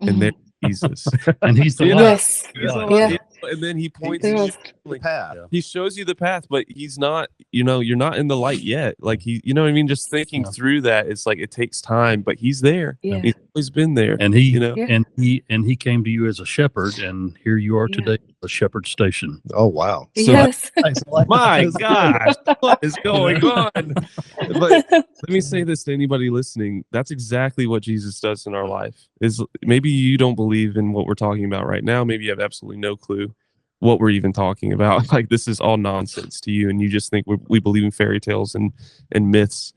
and there's Jesus, and he's the light. Yes. And then he points you the path. He shows you the path, but he's not, you know, you're not in the light yet. Like he, you know what I mean? Just thinking through that, it's like it takes time, but he's there. Yeah. He's always been there. And he, you know, and he came to you as a shepherd, and here you are today, a shepherd station. Oh wow! So Yes. my gosh, what is going on? But let me say this to anybody listening: that's exactly what Jesus does in our life. Is maybe you don't believe in what we're talking about right now. Maybe you have absolutely no clue what we're even talking about. Like this is all nonsense to you, and you just think we believe in fairy tales and myths.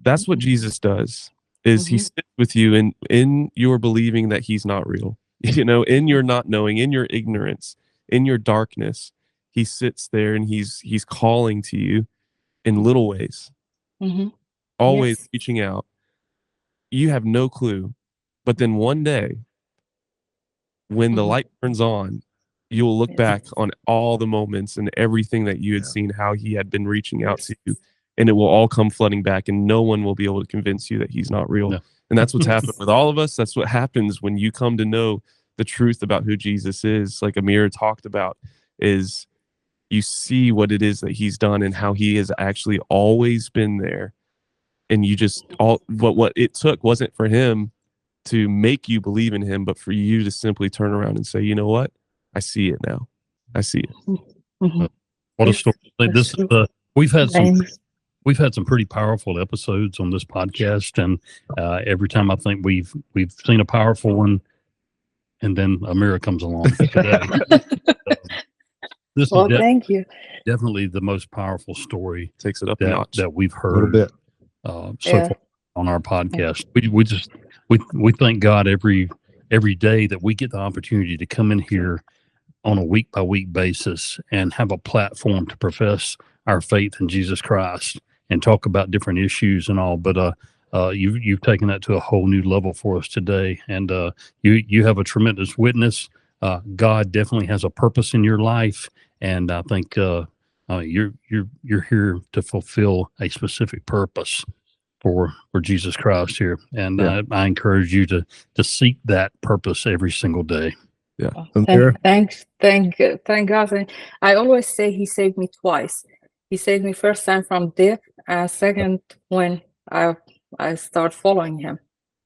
That's what Jesus does. Is he sits with you in your believing that he's not real. You know, in your not knowing, in your ignorance, in your darkness, he sits there and he's calling to you in little ways, always reaching out. You have no clue. But then one day, when the light turns on, you'll look back on all the moments and everything that you had seen, how he had been reaching out to you, and it will all come flooding back, and no one will be able to convince you that he's not real. Yeah. And that's what's happened with all of us. That's what happens when you come to know the truth about who Jesus is, like Ameera talked about, is you see what it is that he's done and how he has actually always been there. And you just what it took wasn't for him to make you believe in him, but for you to simply turn around and say, you know what? I see it now. I see it. What a story. This is we've had some pretty powerful episodes on this podcast, and every time I think we've seen a powerful one, and then Ameera comes along today. This is thank you. Definitely the most powerful story. Takes it up a notch. That we've heard a little bit so far on our podcast. We thank God every day that we get the opportunity to come in here on a week by week basis and have a platform to profess our faith in Jesus Christ and talk about different issues and all. But you've taken that to a whole new level for us today, and you have a tremendous witness. God definitely has a purpose in your life, and I think you're here to fulfill a specific purpose for Jesus Christ here, and I encourage you to seek that purpose every single day. Yeah. Thank God. I always say he saved me twice. He saved me first time from death, and second when I start following him.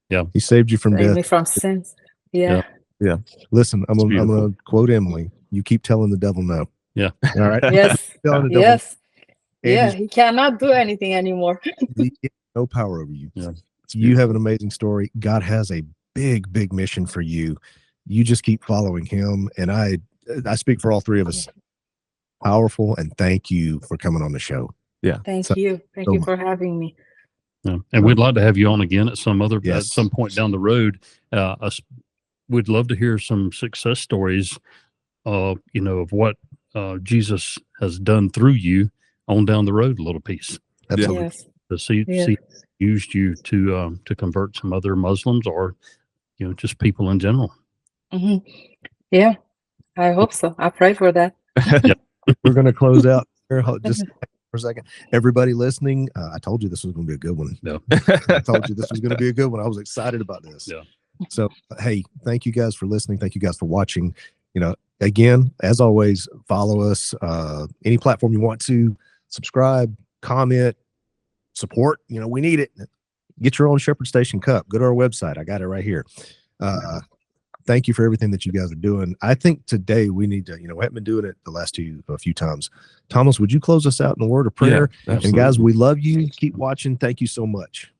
Yeah, he saved you from death. Me from sins. Yeah. Listen, I'm gonna quote Emily. You keep telling the devil no. Yeah. All right. Yes. Yes. Yeah. He cannot do anything anymore. No power over you. Yeah. You have an amazing story. God has a big mission for you. You just keep following him. And I speak for all three of us. Powerful, and thank you for coming on the show. Yeah. Thank you for having me. Yeah. And we'd like to have you on again at some point down the road. We'd love to hear some success stories, of what Jesus has done through you on down the road a little piece. Absolutely. Yes. To see used you to convert some other Muslims or just people in general. Yeah, I hope so. I pray for that. We're going to close out here just for a second. Everybody listening, I told you this was going to be a good one. Yeah. I told you this was going to be a good one. I was excited about this. Yeah. So, hey, thank you guys for listening. Thank you guys for watching. Again, as always, follow us. Any platform you want to subscribe, comment, support. We need it. Get your own Shepherd Station cup. Go to our website. I got it right here. Thank you for everything that you guys are doing. I think today we need to, we haven't been doing it the last a few times. Thomas, would you close us out in a word of prayer? Yeah, and guys, we love you. Keep watching. Thank you so much.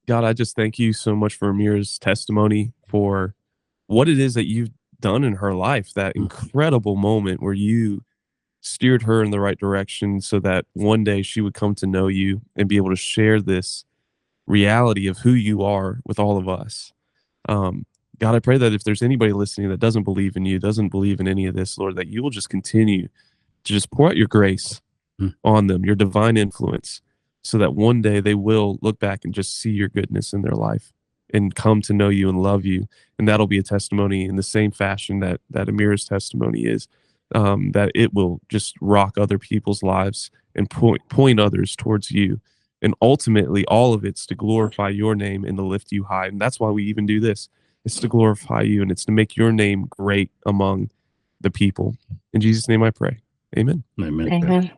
God, I just thank you so much for Ameera's testimony, for what it is that you've done in her life, that incredible moment where you steered her in the right direction so that one day she would come to know you and be able to share this reality of who you are with all of us. God, I pray that if there's anybody listening that doesn't believe in you, doesn't believe in any of this, Lord, that you will just continue to just pour out your grace on them, your divine influence, so that one day they will look back and just see your goodness in their life and come to know you and love you. And that'll be a testimony in the same fashion that Ameera's testimony is, that it will just rock other people's lives and point others towards you. And ultimately, all of it's to glorify your name and to lift you high. And that's why we even do this. It's to glorify you, and it's to make your name great among the people. In Jesus' name I pray. Amen. Amen. Amen.